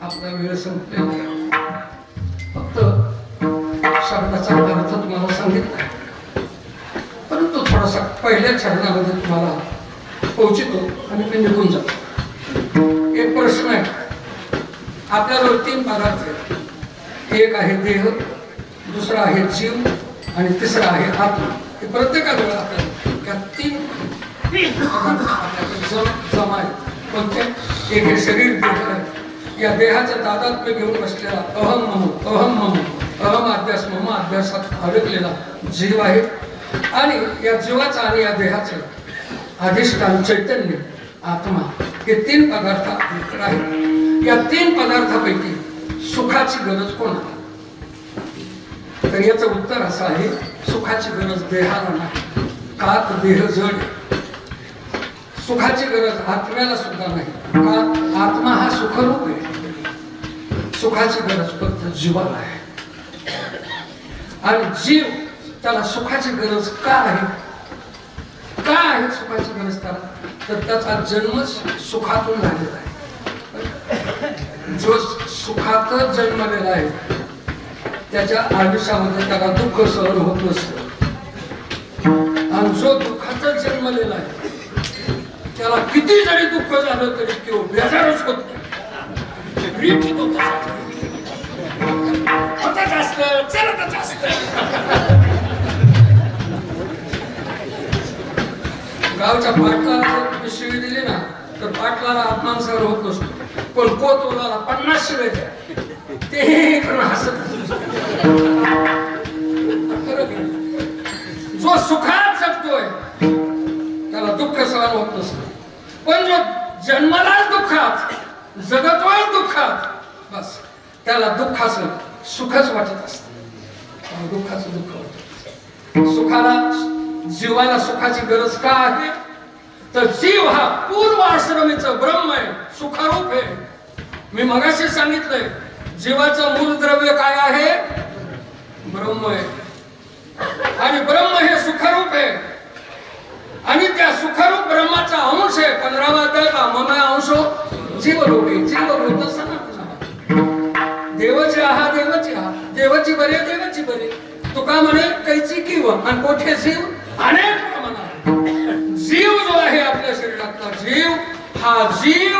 आपला वेळ संपलेला आहे. फक्त शब्दाचा अर्थ तुम्हाला सांगितला, परंतु थोडासा पहिल्या चरणामध्ये तुम्हाला पोहोचतो आणि मी निघून जातो. एक प्रश्न आहे, आपल्याजवळ 3 पदार्थ आहेत. एक आहे देह, दुसरा आहे जीव आणि तिसरा आहे आत्मा. हे प्रत्येकाजवळ आपल्याला त्या 3 पदार्थ आपल्याकडे जमा आहेत. कोणते? एक हे शरीर देह आहे. या देहाचं तादात्म्य घेऊन बसलेला अहम मम अहम अध्यास मम अध्यासात अडकलेला जीव आहे. आणि या जीवाचा आणि या देहाचं अधिष्ठान चैतन्य आत्मा, हे 3 पदार्थ आपल्याकडे आहेत. या 3 पदार्थापैकी सुखाची गरज कोणाला? तर याचं उत्तर असं आहे, सुखाची गरज देहाला नाही. कात देह जड. सुखाची गरज आत्म्याला सुद्धा नाही, का आत्मा हा सुखरूप आहे. सुखाची गरज फक्त जीवाला आहे. आणि जीव त्याला सुखाची गरज का आहे? का आहे सुखाची गरज त्याला? तर त्याचा जन्म सुखातून झालेला आहे. जो सुखातच जन्मलेला आहे त्याच्या आयुष्यामध्ये त्याला दुःख सहन होत नसतं. आणि जो दुःखातच जन्मलेला आहे त्याला किती जरी दुःख झालं तरी तो बेजारच होत नाही. गावच्या पाटलाला शिवी दिली ना तर पाटलाला अपमान सहन होत नसतो, पण कोतवालाला 50 शिव्या द्या ते करून हसत. जो सुखात जगतोय त्याला दुःख सहन होत नसतं, पण जो जन्मालाच दुःखात जगतोय दुःखात बस त्याला दुःखाचं सुखच वाटत असतं. दुःखाचं दुःख वाटत. सुखाला जीवाला सुखाची गरज का आहे? तर जीव हा पूर्व आश्रमीचं ब्रह्म आहे, सुखारूप आहे. मी मगाशी सांगितलंय जीवाचं मूल द्रव्य काय आहे? ब्रह्म आहे. आणि ब्रह्म हे सुखरूप आहे. आणि त्या सुखरूप ब्रह्माचा अंश आहे. 15वा अध्याय मम अंशो जीवलोके. जीवलोक देवची आहा देवची आहा, देवची बरे देवची बरे. तुका म्हणे कैची किव आणि कोठे जीव अनेक प्रमाणात. जीव जो आहे आपल्या शरीरातला जीव हा जीव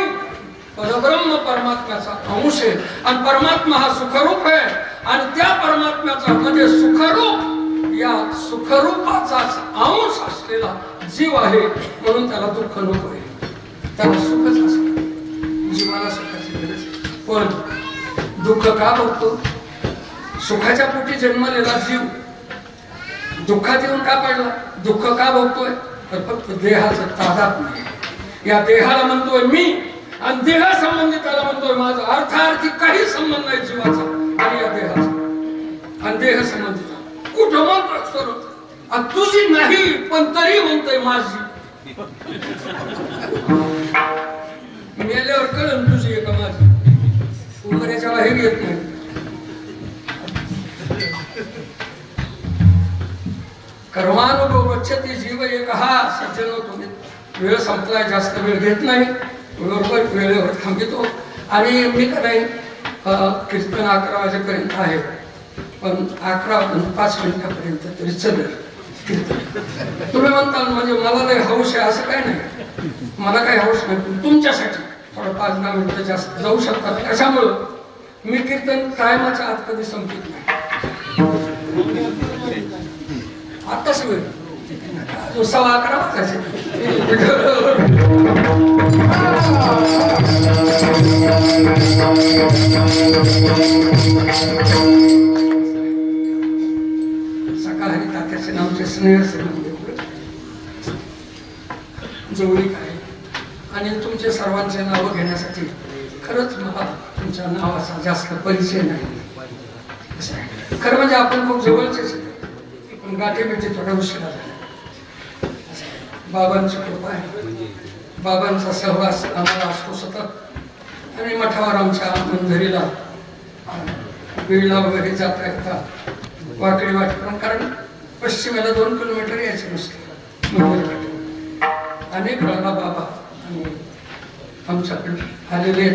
परब्रह्म परमात्म्याचा अंश आहे. आणि परमात्मा हा सुखरूप आहे. आणि त्या परमात्म्याचा म्हणजे सुखरूप या सुखरूपाचा अंश असलेला जीव आहे. म्हणून त्याला दुःख नको आहे, त्याला सुखच असतं. जीवाला सुखाची गरज आहे. पण दुःख का भोगतो? सुखाच्या पोटी जन्मलेला जीव दुःखात येऊन का पडला? दुःख का भोगतोय? तर फक्त देहाचं तादात्म्य. या देहाला म्हणतोय मी आणि देहा संबंधित त्याला म्हणतोय माझा. अर्थार्थी काही संबंध नाही जीवाचा आणि या देहाचा. आणि देह संबंधित कुठं म्हणतोय तुझी नाही पण तरी म्हणतोय माझी. मेल्यावर कळन तुझी आहे का माझी. उमऱ्याच्या बाहेर येत नाही. कर्मानुभव गच्छति जीव एक हा सज्जन होतो. वेळ संपलाय, जास्त वेळ घेत नाही, बरोबर वेळेवर थांबितो. आणि मी का नाही कीर्तन 11 वाजेपर्यंत आहे, पण 11 आणि 5 मिनिटापर्यंत तरी चलेल कीर्तन. तुम्ही म्हणता म्हणजे मला नाही हौस आहे असं काय नाही, मला काही हौस नाही. तुमच्यासाठी थोडं 5-10 मिनिटं जास्त जाऊ शकतात. कशामुळं? मी कीर्तन टायमाच्या आत कधी संपत नाही. आताच वेळ 11:15 वाजायचे. सकाळी तात्याचे नामचे स्नेह जवळीक आहे. आणि तुमचे सर्वांचे नाव घेण्यासाठी खरंच मला तुमच्या नावाचा जास्त परिचय नाही. खरं म्हणजे आपण खूप जवळचेच, पण गाठी भेटी थोडा उशिरा झाला. बाबांची कृपा आहे, बाबांचा सहवास आम्हाला असतो सतत. आणि मठावर आमच्या मंदिरीला बीडला वगैरे जाता येतात वाकडी वाटून, कारण पश्चिमेला 2 किलोमीटर यायचे नुसते मंदिर. अनेक वेळा बाबा आणि आमच्याकडे आलेले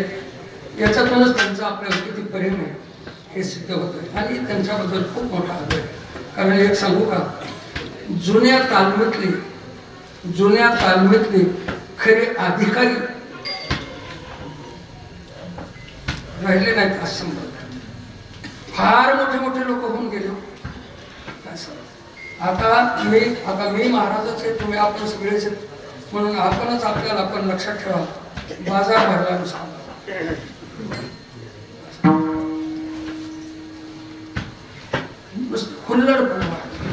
याच्यातूनच त्यांचा आपल्याला किती प्रेम आहे हे सिद्ध होतं. आणि त्यांच्याबद्दल खूप मोठा आदर आहे. कारण एक सांगू का, जुन्या तालमीतले खरे अधिकारी राहिले नाहीत आज संबंध. फार मोठे मोठे लोक होऊन गेले. आता मी महाराजच आहे, तुम्ही आपण सगळेच आहेत, म्हणून आपणच आपल्याला पण लक्षात ठेवा. बाजार भरला सांगा, खुल्लडपणा वाढते,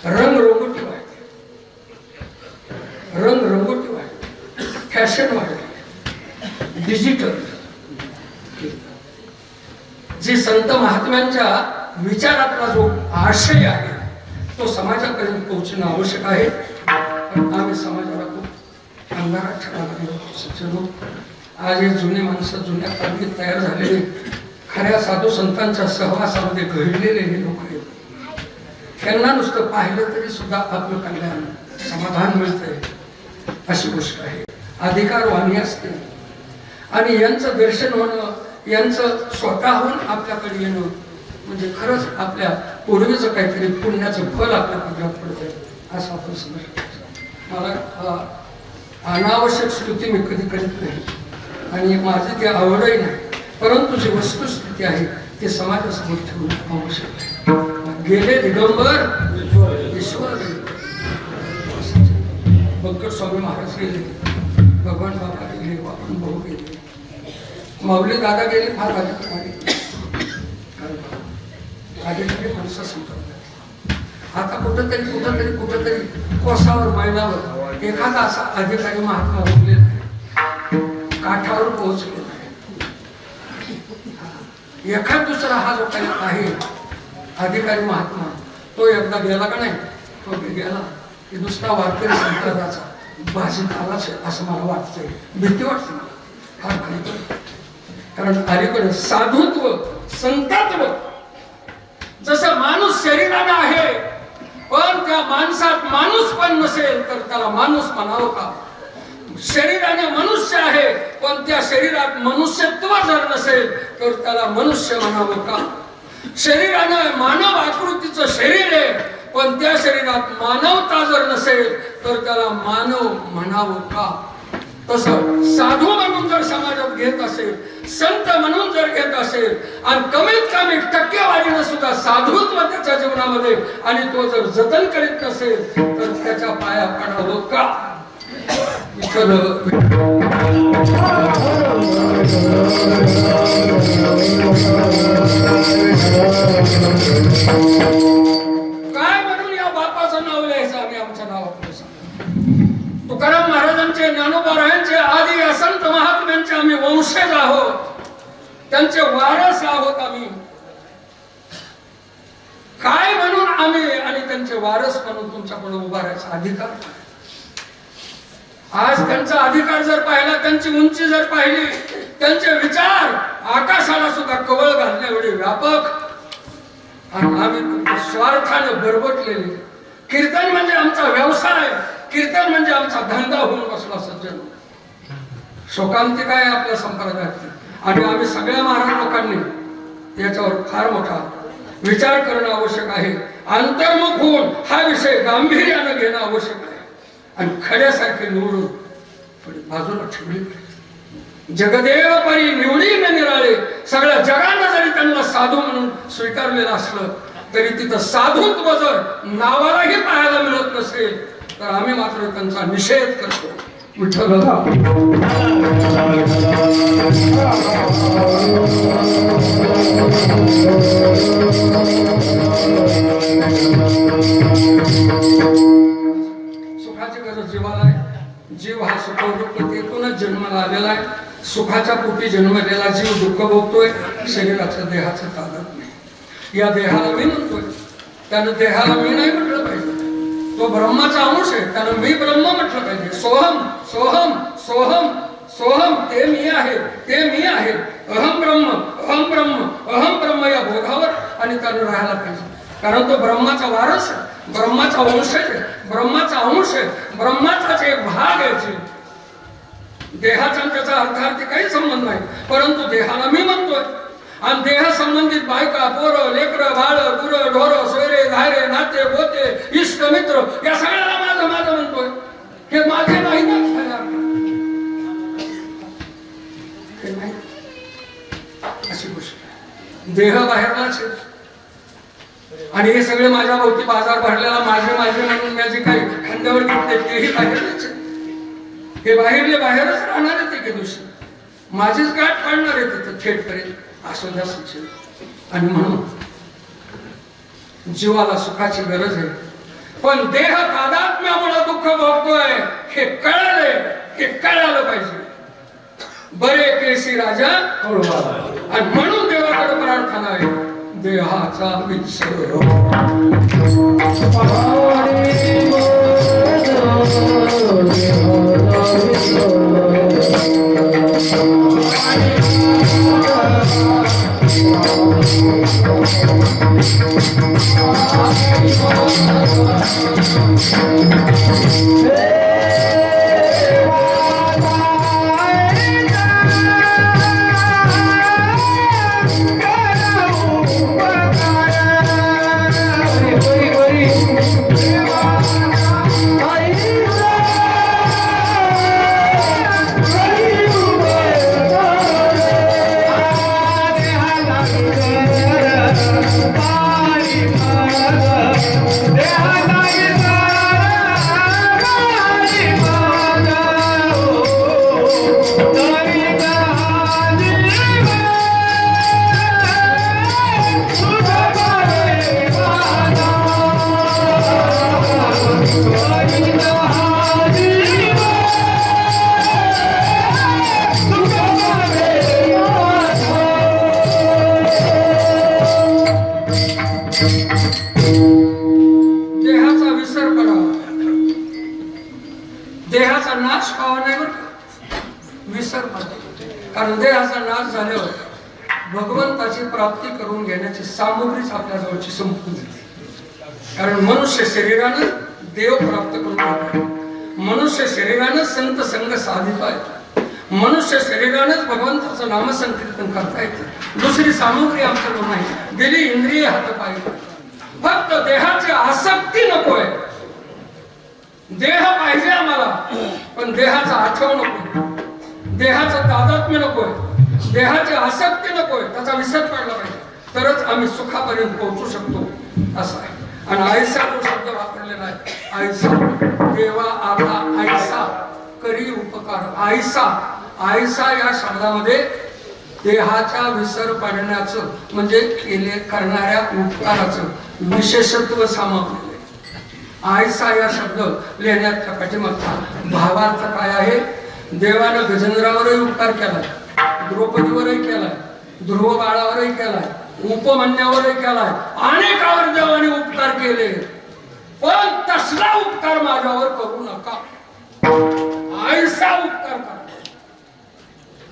रंगरंगोटी वाढते, फॅशन वाढते, डिजिटल. जे संत महात्म्यांच्या विचारातला जो आशय आहे तो समाजापर्यंत पोहोचणं आवश्यक आहे. पण आम्ही समाजाला खूप अंधारात ठेवायला लागलो. सज्जनो, आज हे जुने माणसं जुन्या पद्धतीत तयार झालेले खऱ्या साधू संतांच्या सहवासामध्ये घडलेले हे लोक आहेत. त्यांना नुसतं पाहिलं तरी सुद्धा आपलं कल्याण समाधान मिळतंय अशी गोष्ट आहे. अधिकारवाणी असते आणि यांचं दर्शन होणं, यांचं स्वतःहून आपल्याकडे येणं म्हणजे खरंच आपल्या पूर्वीचं काहीतरी पुण्याचं फल आपल्या पदरात पडतंय असं आपण समजतो. मला अनावश्यक स्तुती मी कधी करीत नाही आणि माझी ती आवडही नाही, परंतु जी वस्तुस्थिती आहे ते समाजासमोर ठेवणं आवश्यक आहे. गेले दिगंबर ईश्वर, बंकट स्वामी महाराज गेले, भगवान बाबा गेले, वापन भाऊ गेले, माऊली दादा गेले. फार अधिकारी माणसं संपर्क. आता कुठंतरी कोसावर मैदावर एखादा असा अधिकारी महात्मा उरले नाही, काठावर पोहोचले नाही. एखाद दुसरा हा जो काही आहे अधिकारी महात्मा, तो एकदा गेला का नाही, तो गेला की दुसरा वारकरी संप्रदायाचा भाषेत आलाच असं मला वाटतंय. भीती वाटते मला फार खरी. कारण अलीकडे साधुत्व संतत्व, जसं माणूस शरीरानं आहे पण त्या माणसात माणूस पण नसेल तर त्याला माणूस म्हणावं का? शरीराने मनुष्य आहे पण त्या शरीरात मनुष्यत्व जर नसेल तर त्याला मनुष्य म्हणावं का? शरीरानं मानव आकृतीचं शरीर आहे पण त्या शरीरात मानवता जर नसेल तर त्याला मानव म्हणावं का? तसं साधू म्हणून जर समाजात घेत असेल, संत म्हणून जर घेत असेल आणि कमीत कमी टक्केवारीनं सुद्धा साधुत्व त्याच्या जीवनामध्ये आणि तो जर जतन करीत नसेल तर त्याच्या पाया पडावं का? काय म्हणून या बापाचं नाव लिहायचं आम्ही आमच्या नावापुढे सांग. तुकाराम महाराजांचे, ज्ञानोबारायांचे, आदी या संत महात्म्यांचे आम्ही वंशज आहोत, त्यांचे वारस आहोत आम्ही. काय म्हणून आम्ही आणि त्यांचे वारस म्हणून तुमच्याकडे उभा राहायचा अधिकार? आज त्यांचा अधिकार जर पाहिला, त्यांची उंची जर पाहिली, त्यांचे विचार आकाशाला सुद्धा कवळ घालण्या एवढे व्यापक, आणि आम्ही स्वार्थाने बरबटलेले. कीर्तन म्हणजे आमचा व्यवसाय, कीर्तन म्हणजे आमचा धंदा होऊन बसला. सज्जन, शोकांतिका आहे आपल्या संप्रदायातली आणि आम्ही सगळ्या महाराज लोकांनी याच्यावर फार मोठा विचार करणं आवश्यक आहे. अंतर्मुख होऊन हा विषय गांभीर्यानं घेणं आवश्यक आहे आणि खड्यासारखे निवडून बाजूला ठेवली पाहिजे. जगदेव परी निवडी न निराळे. सगळ्या जगानं जरी त्यांना साधू म्हणून स्वीकारलेलं असलं तरी तिथं साधुत्व जर नावालाही पाहायला मिळत नसेल तर आम्ही मात्र त्यांचा निषेध करतो. विठ्ठल सुखाची गरज जीवाला आहे. जीव हा सुखवृत्तीतूनच जन्माला आलेला आहे. सुखाच्या पोटी जन्मलेला जीव दुःख भोगतोय. शरीराच्या देहाचं तादात नाही. या देहाला मी म्हणतोय, त्यानं देहाला मी नाही म्हटलं पाहिजे. तो ब्रह्माचा अंश आहे, त्यानं मी ब्रह्म म्हटलं पाहिजे. सोहम सोहम सोहम सोहम, ते मी आहे, ते मी आहे. अहम ब्रह्म अहम ब्रह्म अहम ब्रह्म या बोधावर आणि त्यानं राहायला पाहिजे. कारण तो ब्रह्माचा वारस आहे, ब्रह्माचा वंशज आहे, ब्रह्माचा अंश आहे, ब्रह्माचाच एक भाग आहे. देहाचा त्याचा अर्थार्थी काही संबंध नाही, परंतु देहाला मी म्हणतोय. आणि देह संबंधित बायका, पोरं, लेकरं, बाळ, गुरं, ढोरं, सोयरे, धायरे, नाते, गोते, इष्ट, मित्र या सगळ्याला माझं माझं म्हणतोय. हे माझे नाही ना, हे नाही अशी गोष्ट. देह बाहेरलाच आहे आणि हे सगळे माझ्या भोवती बाजार भरलेला माझे माझे म्हणून माझे काही खांद्यावर घेतले तेही बाहेरच आहे. हे बाहेरले बाहेरच राहणार आहे. ते दुसरं माझीच गाठ काढणार आहे तिथं थेट करेल असं द्या शिक्षण. आणि म्हणून जीवाला सुखाची गरज आहे, पण देह तादात्म्यामुळे दुःख भोगतोय हे कळालंय, हे कळालं पाहिजे. बरे केसी राजा आणि म्हणून देवाकडे प्रार्थना आहे. देहाचा विसर देहाचा नाश व्हावा नाही बरं का, विसर पडा. कारण देहाचा नाश झाल्यावर भगवंताची प्राप्ती करून घेण्याची सामग्रीच आपल्या जवळची संपून जाते. कारण मनुष्य शरीरानं देव प्राप्त करून घेतो, मनुष्य शरीरानं संत संग साधिता येतो, मनुष्य शरीरानंच भगवंताचं नामसंकीर्तन करता येतं. दुसरी सामग्री आमच्याकडून नाही. दिली इंद्रिय हात पाय, फक्त देहाची आसक्ती नकोय. देह पाहिजे आम्हाला, पण देहाचा आठव नको, देहाचं तादात्म्य नकोय, देहाची आसक्ती नकोय, त्याचा विसर पडला पाहिजे, तरच आम्ही सुखापर्यंत पोहोचू शकतो असं आहे. आणि आयसा जो शब्द वापरलेला आहे, आयसा, देवा आता आयसा करी उपकार. आयसा, आयसा या शब्दामध्ये देहाच्या विसर पाडण्याचं म्हणजे केले करणाऱ्या उपकाराचं विशेषत्व सामावलेलं. आयसा या शब्द लिहिण्याच्या पाठीमागचा भावार्थ काय आहे? देवानं गजेंद्रावरही उपकार केलाय, द्रौपदीवरही केलाय, ध्रुव बाळावरही केलाय, उपमन्यावरही केलाय, अनेकावर देवाने उपकार केले, पण तसला उपकार माझ्यावर करू नका. आयसा उपकार करा.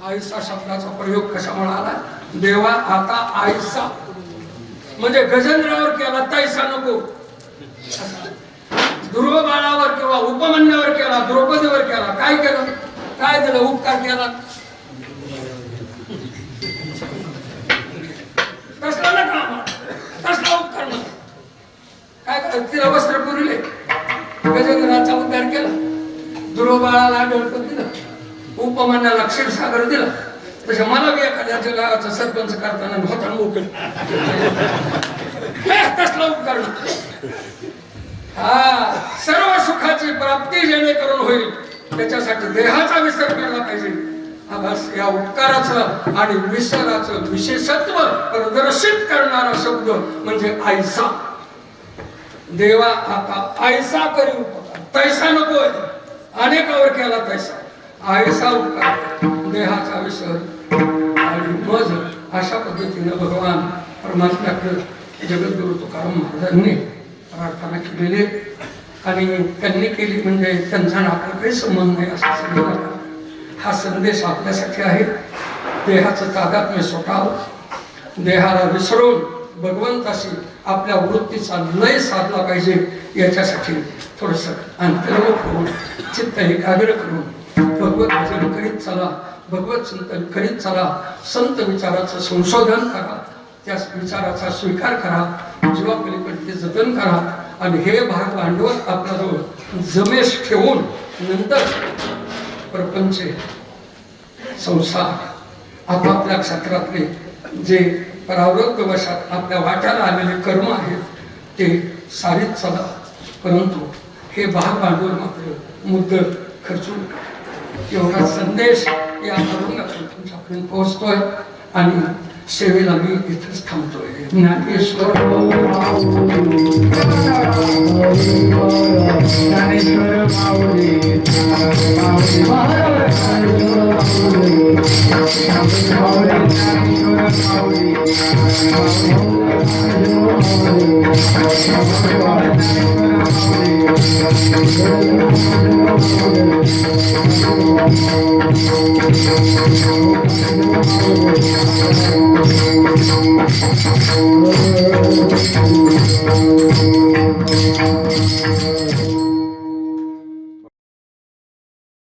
आयसा शब्दाचा प्रयोग कशामुळे आला? देवा आता आयसा म्हणजे गजेंद्रावर केला तैसा नको, ध्रुव बाळावर किंवा उपमन्यावर केला, द्रौपदीवर केला, काय केलं? काय दिलं? उपकार केला. तसला नका, तसला उपकार नका. काय करा? तिला वस्त्र पुरले, गजेंद्राचा उद्धार केला, ध्रुव बाळाला डोळपत दिलं, उपमन्याला क्षीरसागर दिला. तसं मला बी एखाद्याच्या गावाचा सरपंच करताना होता मोकळ, तसला उपकार नका. हा, सर्व सुखाची प्राप्ती जेणेकरून होईल त्याच्यासाठी देहाचा विसर केला पाहिजे. हा बस या उपकाराचं आणि विसराचं विशेषत्व प्रदर्शित करणारा शब्द म्हणजे आयसा. देवा आता आयसा करी उपकार, तैसा नको, अनेकावर केला तैसा. आयसा उपकार, देहाचा विसर आणि मज. अशा पद्धतीने भगवान परमात्म्याकडे जगद्गुरु तुकाराम महाराजांनी प्रार्थना केलेली आणि त्यांनी केली म्हणजे त्यांचा आपला काही संबंध नाही असं सांगितलं. हा संदेश आपल्यासाठी आहे. देहाचं तादात्म्य सोटावं, देहाला विसरून भगवंताशी आपल्या वृत्तीचा लय साधला पाहिजे. याच्यासाठी थोडंसं अंतर्मुख होऊन चित्त एकाग्र करून भगवत भजन करीत चला, भगवत चिंतन करीत चला, संत विचाराचं संशोधन करा, त्या विचाराचा स्वीकार करा, जीवापलीकडे ते जतन करा आणि हे भाग भांडवल आपल्याजवळ जमेश ठेवून नंतर प्रपंच, संसार, आपापल्या क्षेत्रातले जे परावृत्त वशात आपल्या वाट्याला आलेले कर्म आहेत ते सारीच चला. परंतु हे भाग भांडवल मात्र मुद्दल खर्चून एवढा संदेश या अभंगातून तुमच्यापर्यंत पोहोचतोय आणि सेवेला मी इथंच थांबतोय. ज्ञानेश्वर माऊली Oh